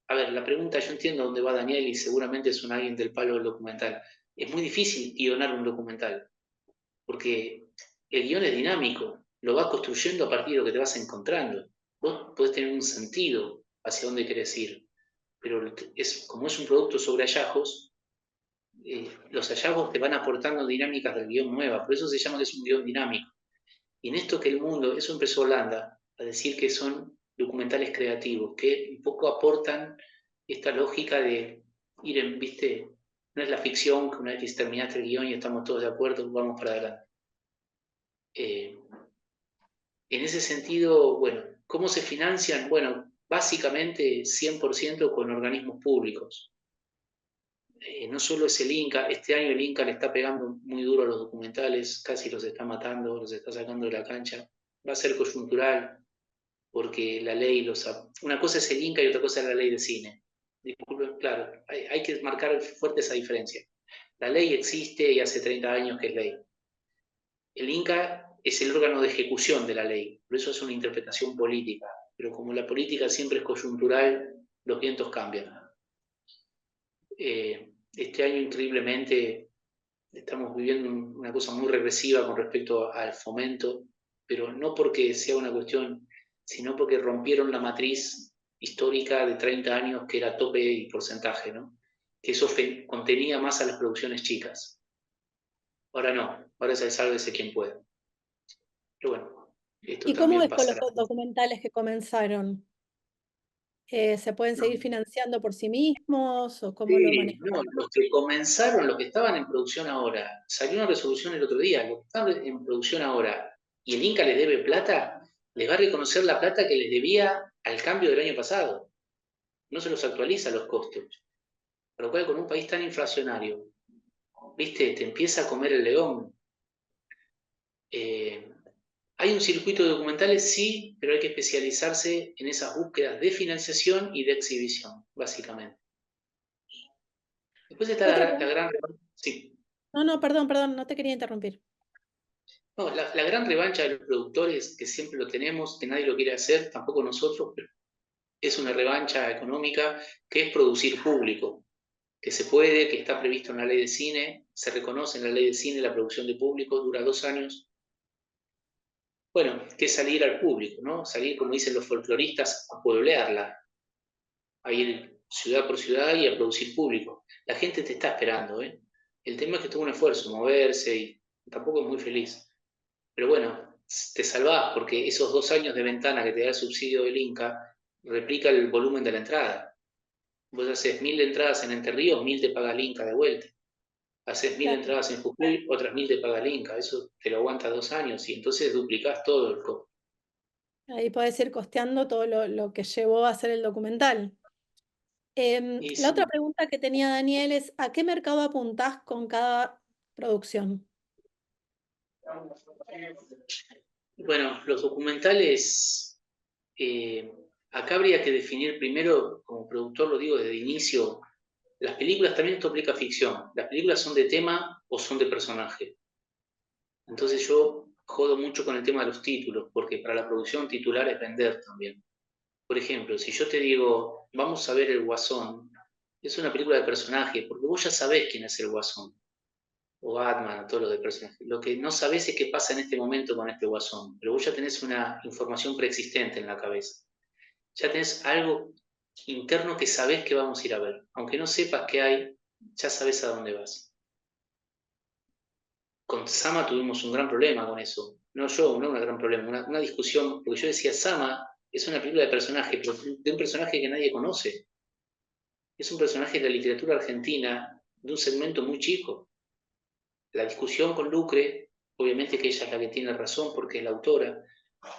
A ver, la pregunta, yo entiendo dónde va Daniel y seguramente es un alguien del palo del documental. Es muy difícil guionar un documental, porque el guión es dinámico, lo vas construyendo a partir de lo que te vas encontrando. Vos podés tener un sentido hacia dónde querés ir, pero como es un producto sobre hallazgos, los hallazgos te van aportando dinámicas del guión nueva, por eso se llama que es un guión dinámico. Y en esto que el mundo, eso empezó Holanda, a decir que son documentales creativos, que un poco aportan esta lógica de ir en, viste, no es la ficción que una vez que terminaste el guión y estamos todos de acuerdo, vamos para adelante. En ese sentido, bueno, ¿cómo se financian? Bueno, básicamente 100% con organismos públicos. No solo es el Inca, este año el Inca le está pegando muy duro a los documentales, casi los está matando, los está sacando de la cancha. Va a ser coyuntural, porque la ley una cosa es el Inca y otra cosa es la ley de cine. Disculpen, claro, hay que marcar fuerte esa diferencia. La ley existe y hace 30 años que es ley. El Inca es el órgano de ejecución de la ley, por eso es una interpretación política, pero como la política siempre es coyuntural, los vientos cambian. Este año increíblemente estamos viviendo una cosa muy regresiva con respecto al fomento, pero no porque sea una cuestión, sino porque rompieron la matriz histórica de 30 años que era tope y porcentaje, ¿no? Que eso contenía más a las producciones chicas. Ahora no, ahora es el sálvese quien pueda. Pero bueno, Esto ¿Y cómo también es con los pasará. documentales que comenzaron? ¿Se pueden seguir financiando por sí mismos o cómo lo Sí, manejan? no, los que comenzaron, los que estaban en producción ahora, salió una resolución el otro día, los que están en producción ahora y el Inca les debe plata, les va a reconocer la plata que les debía al cambio del año pasado. No se los actualiza los costos. Por lo cual, con un país tan inflacionario, viste, te empieza a comer el león. Eh, Hay un circuito de documentales, sí, pero hay que especializarse en esas búsquedas de financiación y de exhibición, básicamente. Después está Otra la pregunta. gran... Sí. No, no, perdón, no te quería interrumpir. No, la gran revancha de los productores, que siempre lo tenemos, que nadie lo quiere hacer, tampoco nosotros, pero es una revancha económica, que es producir público, que se puede, que está previsto en la ley de cine, se reconoce en la ley de cine la producción de público, dura 2 años. Bueno, que es salir al público, ¿no? Salir, como dicen los folcloristas, a pueblearla, a ir ciudad por ciudad y a producir público. La gente te está esperando, ¿eh? El tema es que tuvo un esfuerzo, moverse, y tampoco es muy feliz. Pero bueno, te salvás porque esos 2 años de ventana que te da el subsidio del Inca replica el volumen de la entrada. Vos haces 1000 entradas en Entre Ríos, 1000 te paga el Inca de vuelta. Haces 1000 Claro, entradas en Jujuy, otras 1000 te paga el Inca. Eso te lo aguanta 2 años y entonces duplicás todo el costo. ahí podés ir costeando todo lo que llevó a hacer el documental. Y La otra sí, pregunta que tenía Daniel es, ¿a qué mercado apuntás con cada producción? bueno, los documentales, eh, acá habría que definir primero, como productor lo digo desde el inicio, las películas también esto aplica a ficción. ¿Las películas son de tema o son de personaje? Entonces yo jodo mucho con el tema de los títulos, porque para la producción titular es vender también. Por ejemplo, si yo te digo, vamos a ver El Guasón, es una película de personaje, porque vos ya sabés quién es el Guasón, o Batman, o todos los de personaje. Lo que no sabés es qué pasa en este momento con este Guasón, pero vos ya tenés una información preexistente en la cabeza. Ya tenés algo interno que sabés que vamos a ir a ver. Aunque no sepas qué hay, ya sabés a dónde vas. Con Sama tuvimos un gran problema con eso. No yo, no un gran problema, una discusión, porque yo decía, Sama es una película de personaje, pero de un personaje que nadie conoce. Es un personaje de la literatura argentina de un segmento muy chico. La discusión con Lucre, obviamente que ella es la que tiene razón porque es la autora,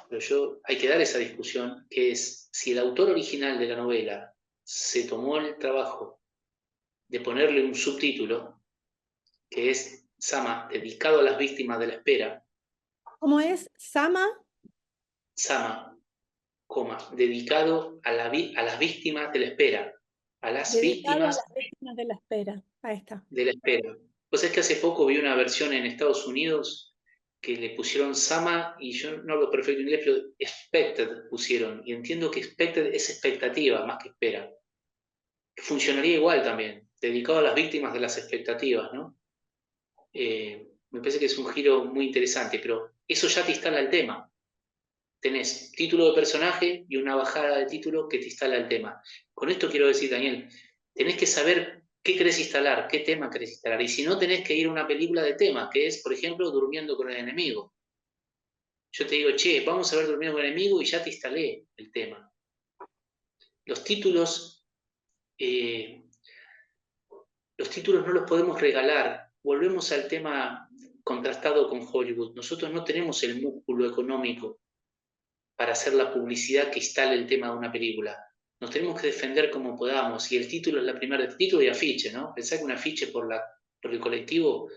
pero hay que dar esa discusión, que es si el autor original de la novela se tomó el trabajo de ponerle un subtítulo, que es Sama, dedicado a las víctimas de la espera, ¿Cómo es? ¿Sama? Sama, dedicado a las víctimas de la espera, a las Dedicado a víctimas las víctimas de la espera. Ahí está. de la espera. Pues es que hace poco vi una versión en Estados Unidos que le pusieron Sama, y yo no hablo perfecto inglés, pero expected pusieron, y entiendo que expected es expectativa más que espera. Funcionaría igual también, dedicado a las víctimas de las expectativas, ¿no? Me parece que es un giro muy interesante, pero eso ya te instala el tema. Tenés título de personaje y una bajada de título que te instala el tema. Con esto quiero decir, Daniel, tenés que saber qué querés instalar, qué tema querés instalar. Y si no, tenés que ir a una película de tema, que es, por ejemplo, Durmiendo con el enemigo. Yo te digo, che, vamos a ver Durmiendo con el enemigo y ya te instalé el tema. Los títulos, eh, los títulos no los podemos regalar. Volvemos al tema contrastado con Hollywood. Nosotros no tenemos el músculo económico para hacer la publicidad que instale el tema de una película. Nos tenemos que defender como podamos, y el título es la primera, título y afiche, ¿no? Pensá que un afiche por el colectivo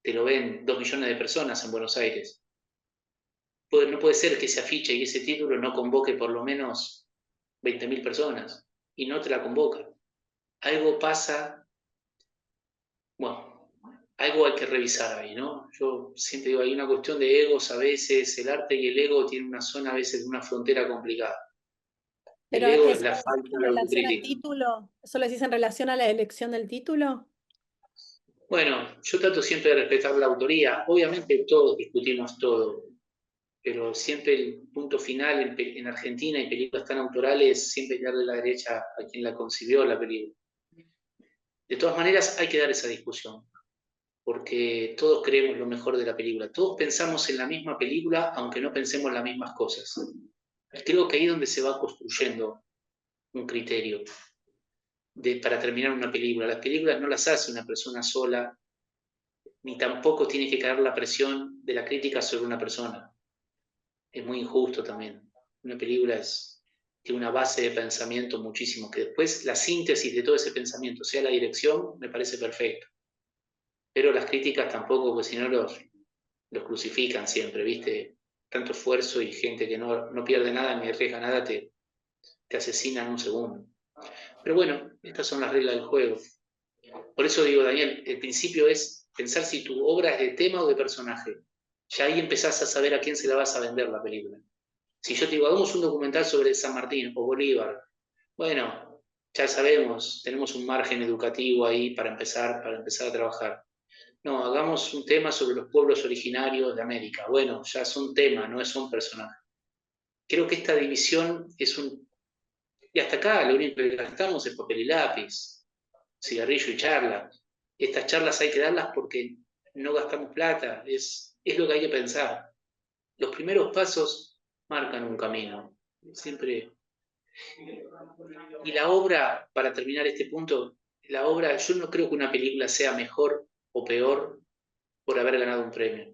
te lo ven 2 millones de personas en Buenos Aires. No puede ser que ese afiche y ese título no convoque por lo menos 20.000 personas, y no te la convoca. Algo pasa, bueno, algo hay que revisar ahí, ¿no? Yo siempre digo, hay una cuestión de egos a veces, el arte y el ego tienen una zona a veces de una frontera complicada. El Pero ego es eso la lo decís falta en de relación al autocrítica. título. ¿Eso lo decís en relación a la elección del título? Bueno, yo trato siempre de respetar la autoría. Obviamente todos discutimos todo, pero siempre el punto final en Argentina y películas tan autorales, siempre es darle la derecha a quien la concibió la película. De todas maneras, hay que dar esa discusión. porque todos creemos lo mejor de la película. Todos pensamos en la misma película, aunque no pensemos las mismas cosas. Creo que ahí es donde se va construyendo un criterio para terminar una película. Las películas no las hace una persona sola, ni tampoco tiene que caer la presión de la crítica sobre una persona. Es muy injusto también. Una película tiene una base de pensamiento muchísimo, que después la síntesis de todo ese pensamiento sea la dirección, me parece perfecto. Pero las críticas tampoco, porque si no los crucifican siempre, ¿viste? Tanto esfuerzo y gente que no pierde nada ni arriesga nada te asesina en un segundo. Pero bueno, estas son las reglas del juego. Por eso digo, Daniel, el principio es pensar si tu obra es de tema o de personaje. Ya ahí empezás a saber a quién se la vas a vender la película. Si yo te digo, hagamos un documental sobre San Martín o Bolívar, bueno, ya sabemos, tenemos un margen educativo ahí para empezar a trabajar. No, hagamos un tema sobre los pueblos originarios de América. Bueno, ya son temas, no son personajes. Creo que esta división es un... Y hasta acá lo único que gastamos es papel y lápiz, cigarrillo y charla. Estas charlas hay que darlas porque no gastamos plata, es lo que hay que pensar. Los primeros pasos marcan un camino. Siempre. Y la obra, para terminar este punto, la obra, yo no creo que una película sea mejor o peor por haber ganado un premio.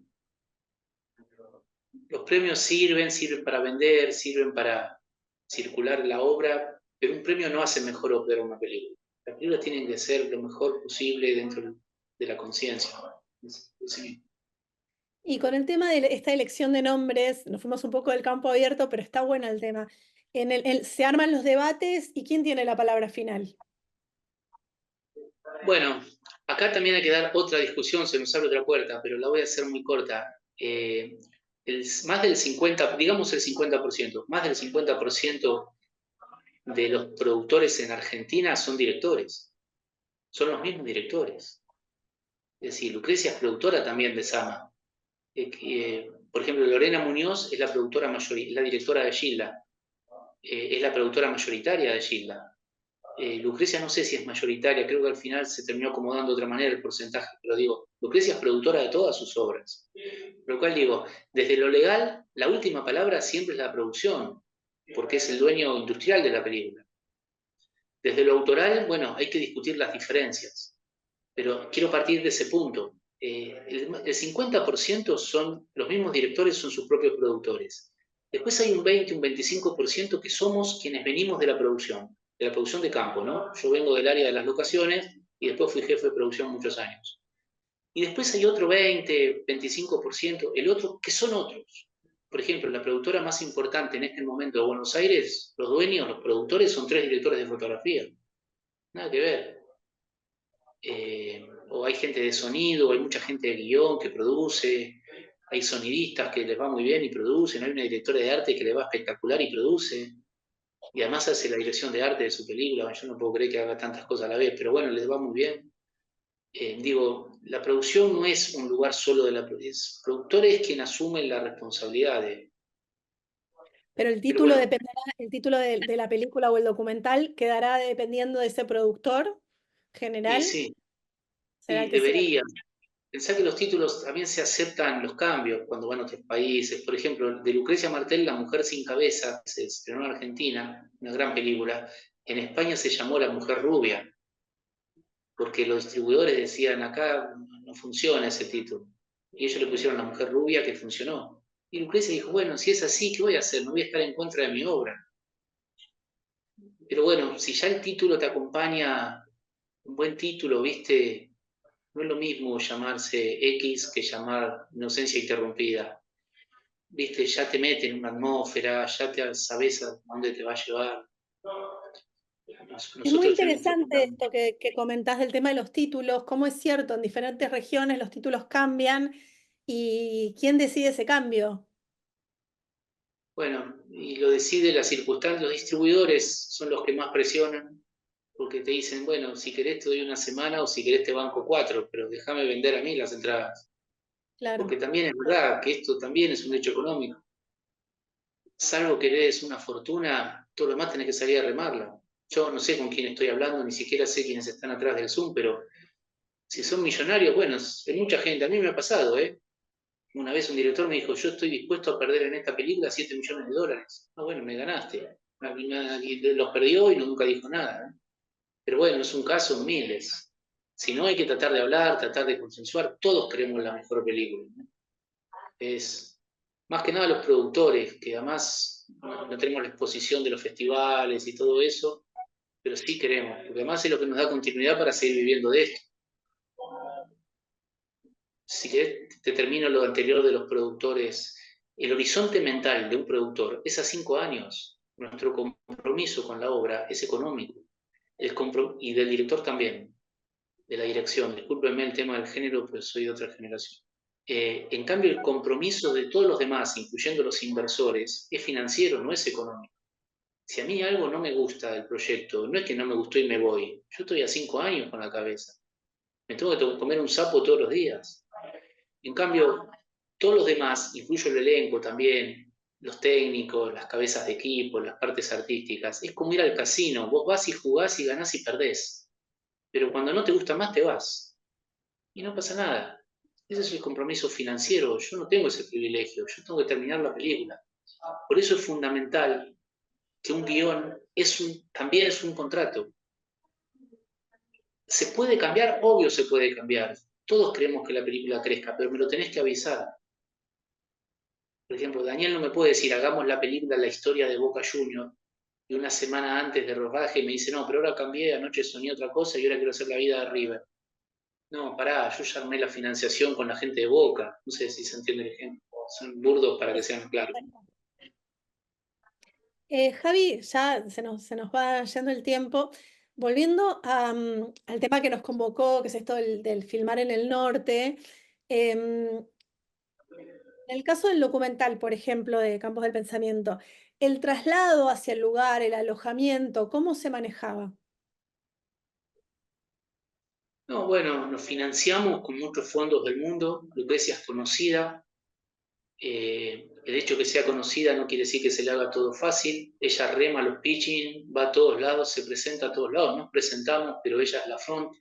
Los premios sirven para vender, sirven para circular la obra, pero un premio no hace mejor o peor una película. Las películas tienen que ser lo mejor posible dentro de la conciencia. Sí. Y con el tema de esta elección de nombres, nos fuimos un poco del campo abierto, pero está bueno el tema. Se arman los debates y ¿quién tiene la palabra final? Bueno, acá también hay que dar otra discusión, se nos abre otra puerta, pero la voy a hacer muy corta. Más del 50%, digamos el 50%, más del 50% de los productores en Argentina son directores. Son los mismos directores. Es decir, Lucrecia es productora también de Sama. Por ejemplo, Lorena Muñoz es la directora de Gilda. Es la productora mayoritaria de Gilda. Lucrecia no sé si es mayoritaria, creo que al final se terminó acomodando de otra manera el porcentaje, pero digo, Lucrecia es productora de todas sus obras. Lo cual digo, desde lo legal, la última palabra siempre es la producción, porque es el dueño industrial de la película. Desde lo autoral, bueno, hay que discutir las diferencias, pero quiero partir de ese punto. El 50% son los mismos directores, son sus propios productores. Después hay un 20, un 25% que somos quienes venimos de la producción de campo, ¿no? Yo vengo del área de las locaciones y después fui jefe de producción muchos años. Y después hay otro 20, 25%, el otro, que son otros. Por ejemplo, la productora más importante en este momento de Buenos Aires, los dueños, los productores, son 3 directores de fotografía. Nada que ver. O hay gente de sonido, hay mucha gente de guión que produce, hay sonidistas que les va muy bien y producen, hay una directora de arte que le va espectacular y produce, y además hace la dirección de arte de su película. Yo no puedo creer que haga tantas cosas a la vez, pero bueno, les va muy bien. Digo, la producción no es un lugar solo de la producción, el productor es quien asume la responsabilidad de... Pero el título dependerá, el título de la película o el documental quedará dependiendo de ese productor general. Y sí, ¿Será y el que sea? debería. Pensá que los títulos también se aceptan los cambios cuando van a otros países. Por ejemplo, de Lucrecia Martel, La mujer sin cabeza, que se estrenó en Argentina, una gran película. En España se llamó La mujer rubia, porque los distribuidores decían, acá no funciona ese título. Y ellos le pusieron La mujer rubia, que funcionó. Y Lucrecia dijo, bueno, si es así, ¿qué voy a hacer? No voy a estar en contra de mi obra. Pero bueno, si ya el título te acompaña, un buen título, ¿viste? No es lo mismo llamarse X que llamar Inocencia Interrumpida. ¿Viste? Ya te mete en una atmósfera, ya te sabes a dónde te va a llevar. Es muy Nosotros tenemos que... interesante esto que comentás del tema de los títulos, cómo es cierto, en diferentes regiones los títulos cambian y quién decide ese cambio. Bueno, y lo decide las circunstancias, los distribuidores son los que más presionan, porque te dicen, bueno, si querés te doy una semana o si querés te banco 4, pero déjame vender a mí las entradas. Claro. Porque también es verdad que esto también es un hecho económico. Salvo que le des una fortuna, todo lo demás tenés que salir a remarla. Yo no sé con quién estoy hablando, ni siquiera sé quiénes están atrás del Zoom, pero Si son millonarios, bueno, hay mucha gente, a mí me ha pasado, ¿eh? Una vez un director me dijo, yo estoy dispuesto a perder en esta película $7 millones. Ah, bueno, me ganaste. Y los perdió y nunca dijo nada. ¿Eh? Pero bueno, es un caso en miles. Si no, hay que tratar de hablar, tratar de consensuar. Todos queremos la mejor película. ¿No? Es más que nada los productores, que además no tenemos la exposición de los festivales y todo eso, pero sí queremos, porque además es lo que nos da continuidad para seguir viviendo de esto. Si querés, te termino lo anterior de los productores. El horizonte mental de un productor es a 5 años. Nuestro compromiso con la obra es económico. Y del director también, de la dirección. Discúlpenme el tema del género, pero soy de otra generación. En cambio, el compromiso de todos los demás, incluyendo los inversores, es financiero, no es económico. Si a mí algo no me gusta del proyecto, no es que no me gustó y me voy. Yo estoy a 5 años con la cabeza. Me tengo que comer un sapo todos los días. En cambio, todos los demás, incluyo el elenco también, los técnicos, las cabezas de equipo, las partes artísticas, es como ir al casino. Vos vas y jugás y ganás y perdés. Pero cuando no te gusta más, te vas. Y no pasa nada. Ese es el compromiso financiero. Yo no tengo ese privilegio. Yo tengo que terminar la película. Por eso es fundamental que un guión también es un contrato. ¿Se puede cambiar? Obvio se puede cambiar. Todos queremos que la película crezca, pero me lo tenés que avisar. Por ejemplo, Daniel no me puede decir, hagamos la película, la historia de Boca Juniors, y una semana antes de rodaje me dice, no, pero ahora cambié, anoche soñé otra cosa y ahora quiero hacer la vida de River. No, pará, yo ya armé la financiación con la gente de Boca. No sé si se entiende el ejemplo. Son burdos para que sean claros. Javi, ya se nos va yendo el tiempo. Volviendo al tema que nos convocó, que es esto del filmar en el norte. En el caso del documental, por ejemplo, de Campos del Pensamiento, el traslado hacia el lugar, el alojamiento, ¿cómo se manejaba? No, bueno, nos financiamos con muchos fondos del mundo. Lucrecia es conocida. El hecho que sea conocida no quiere decir que se le haga todo fácil. Ella rema los pitching, va a todos lados, se presenta a todos lados. Nos presentamos, pero ella es la front.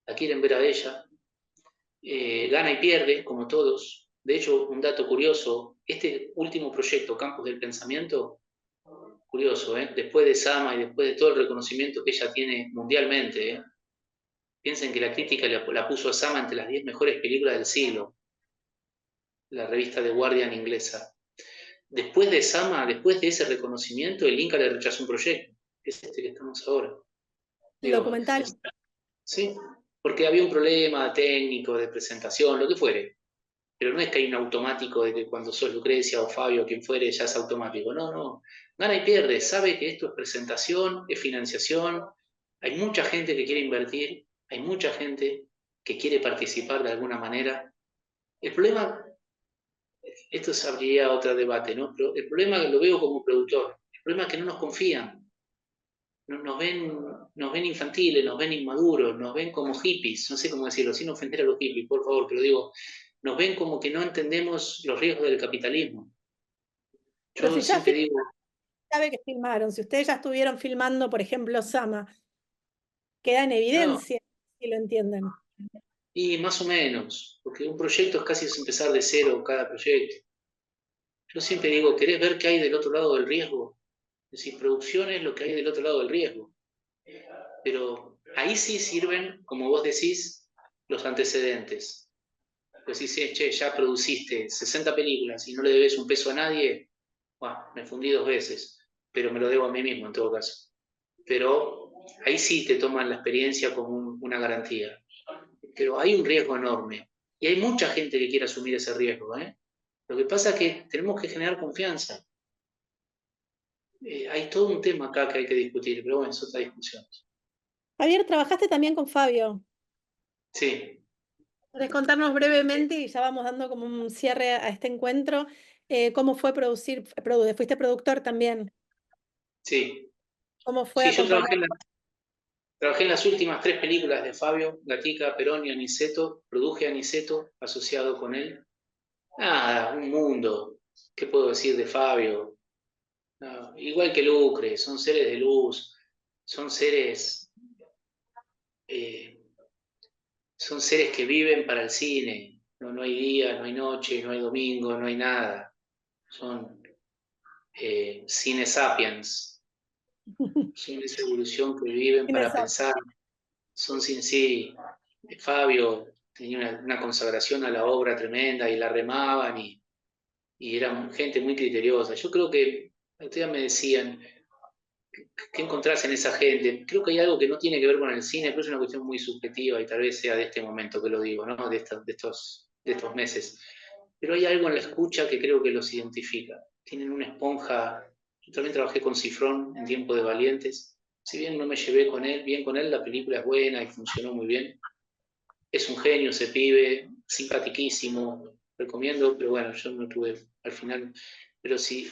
La quieren ver a ella. Gana y pierde, como todos. De hecho, un dato curioso, este último proyecto, Campos del Pensamiento, curioso, después de Sama y después de todo el reconocimiento que ella tiene mundialmente, piensen que la crítica la puso a Sama entre las 10 mejores películas del siglo, la revista The Guardian inglesa. Después de Sama, después de ese reconocimiento, el Inca le rechazó un proyecto, que es este que estamos ahora. El Digo, documental. sí, porque había un problema técnico de presentación, lo que fuere. Pero no es que hay un automático de que cuando sos Lucrecia o Fabio o quien fuere ya es automático. No, no. Gana y pierde. Sabe que esto es presentación, es financiación. Hay mucha gente que quiere invertir, hay mucha gente que quiere participar de alguna manera. El problema, esto se abriría a otro debate, ¿no? Pero el problema que lo veo como productor, el problema es que no nos confían. Nos ven infantiles, nos ven inmaduros, nos ven como hippies, no sé cómo decirlo, sin ofender a los hippies, por favor, pero digo, nos ven como que no entendemos los riesgos del capitalismo. Pero Yo si ya siempre digo, sabe que filmaron, si ustedes ya estuvieron filmando, por ejemplo, Sama, queda en no, evidencia si lo entienden. y más o menos, porque un proyecto es casi empezar de cero cada proyecto. Yo siempre digo, ¿querés ver qué hay del otro lado del riesgo? Es decir, producción es lo que hay del otro lado del riesgo. Pero ahí sí sirven, como vos decís, los antecedentes. Pues si che, ya produciste 60 películas y no le debes un peso a nadie, bueno, me fundí 2 veces, pero me lo debo a mí mismo en todo caso. Pero ahí sí te toman la experiencia como una garantía. Pero hay un riesgo enorme y hay mucha gente que quiere asumir ese riesgo. Lo que pasa es que tenemos que generar confianza. Hay todo un tema acá que hay que discutir, pero bueno, es otra discusión. Javier, trabajaste también con Fabio. Sí, ¿Podés contarnos brevemente y ya vamos dando como un cierre a este encuentro? ¿Cómo fue producir? Fuiste productor también. sí. ¿Cómo fue Sí, yo acompañar? trabajé en las últimas 3 películas de Fabio, Gatica, Perón y Aniceto. Produje Aniceto asociado con él. Nada, un mundo. ¿Qué puedo decir de Fabio? No, igual que Lucre, son seres de luz, son seres, eh, son seres que viven para el cine. No, no hay día, no hay noche, no hay domingo, no hay nada. Son cine sapiens. Son esa evolución que viven Tienes para razón. pensar. Son sin sí. Fabio tenía una consagración a la obra tremenda y la remaban y eran gente muy criteriosa. Yo creo que, el otro día me decían, ¿qué encontrás en esa gente? Creo que hay algo que no tiene que ver con el cine, pero es una cuestión muy subjetiva y tal vez sea de este momento que lo digo, ¿no? De estos meses. Pero hay algo en la escucha que creo que los identifica. Tienen una esponja. Yo también trabajé con Cifrón en Tiempo de Valientes. Si bien no me llevé con él, bien con él, la película es buena y funcionó muy bien. Es un genio ese pibe, simpatiquísimo, recomiendo, pero bueno, yo no tuve al final. Pero sí,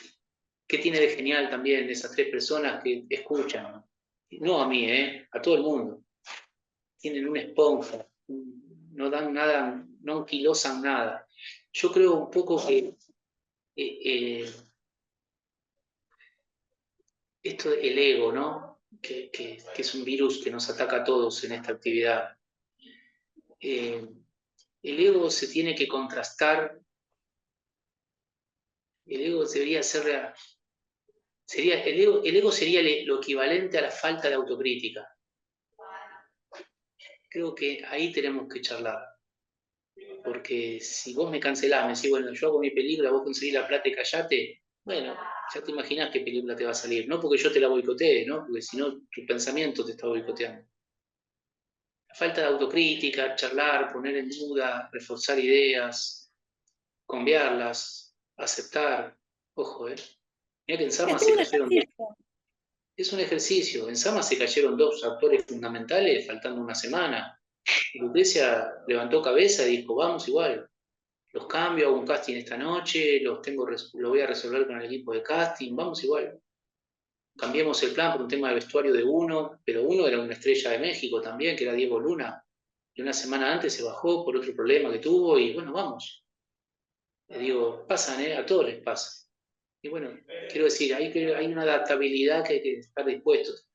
¿qué tiene de genial también esas tres personas que escuchan? No a mí, a todo el mundo. Tienen una esponja, no dan nada, no anquilosan nada. Yo creo un poco que esto del ego, ¿no? Que es un virus que nos ataca a todos en esta actividad. El ego se tiene que contrastar, el ego debería ser, el ego sería lo equivalente a la falta de autocrítica. Creo que ahí tenemos que charlar. Porque si vos me cancelás, me decís, bueno, yo hago mi película, vos conseguís la plata y callate, bueno, ya te imaginás qué película te va a salir. No porque yo te la boicotee, ¿no? Porque si no, tu pensamiento te está boicoteando. La falta de autocrítica, charlar, poner en duda, reforzar ideas, cambiarlas, aceptar. Ojo, Mira que en Sama Es se todo un cayeron. ejercicio. Es un ejercicio. En Sama se cayeron dos actores fundamentales faltando una semana. Lucrecia levantó cabeza y dijo, vamos igual. Los cambio, hago un casting esta noche, lo voy a resolver con el equipo de casting, vamos igual. Cambiemos el plan por un tema de vestuario de uno, pero uno era una estrella de México también, que era Diego Luna, y una semana antes se bajó por otro problema que tuvo, y bueno, vamos. Le digo, pasan, a todos les pasa. Y bueno, quiero decir, hay una adaptabilidad que hay que estar dispuestos.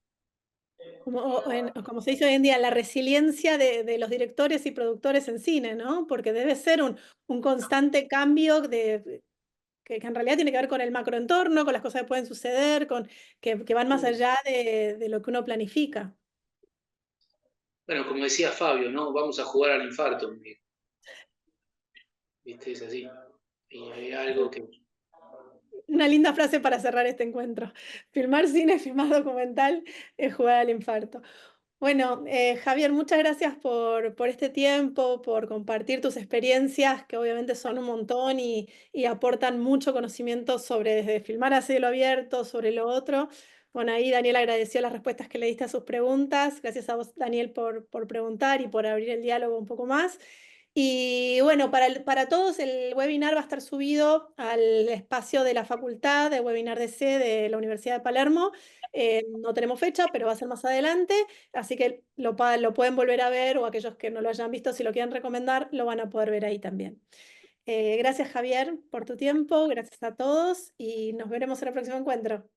Como se dice hoy en día, la resiliencia de los directores y productores en cine, ¿no? Porque debe ser un constante cambio que en realidad tiene que ver con el macroentorno, con las cosas que pueden suceder, que van más allá de lo que uno planifica. Bueno, como decía Fabio, ¿no? Vamos a jugar al infarto. ¿Viste? Es así. Y hay algo que Una linda frase para cerrar este encuentro. Filmar cine, filmar documental es jugar al infarto. Bueno, Javier, muchas gracias por este tiempo, por compartir tus experiencias, que obviamente son un montón y aportan mucho conocimiento sobre desde filmar a cielo abierto, sobre lo otro. Bueno, ahí Daniel agradeció las respuestas que le diste a sus preguntas. Gracias a vos, Daniel, por preguntar y por abrir el diálogo un poco más. Y bueno, para todos el webinar va a estar subido al espacio de la Facultad de Webinar DC de la Universidad de Palermo. No tenemos fecha, pero va a ser más adelante. Así que lo pueden volver a ver o aquellos que no lo hayan visto, si lo quieren recomendar, lo van a poder ver ahí también. Gracias, Javier, por tu tiempo, gracias a todos y nos veremos en el próximo encuentro.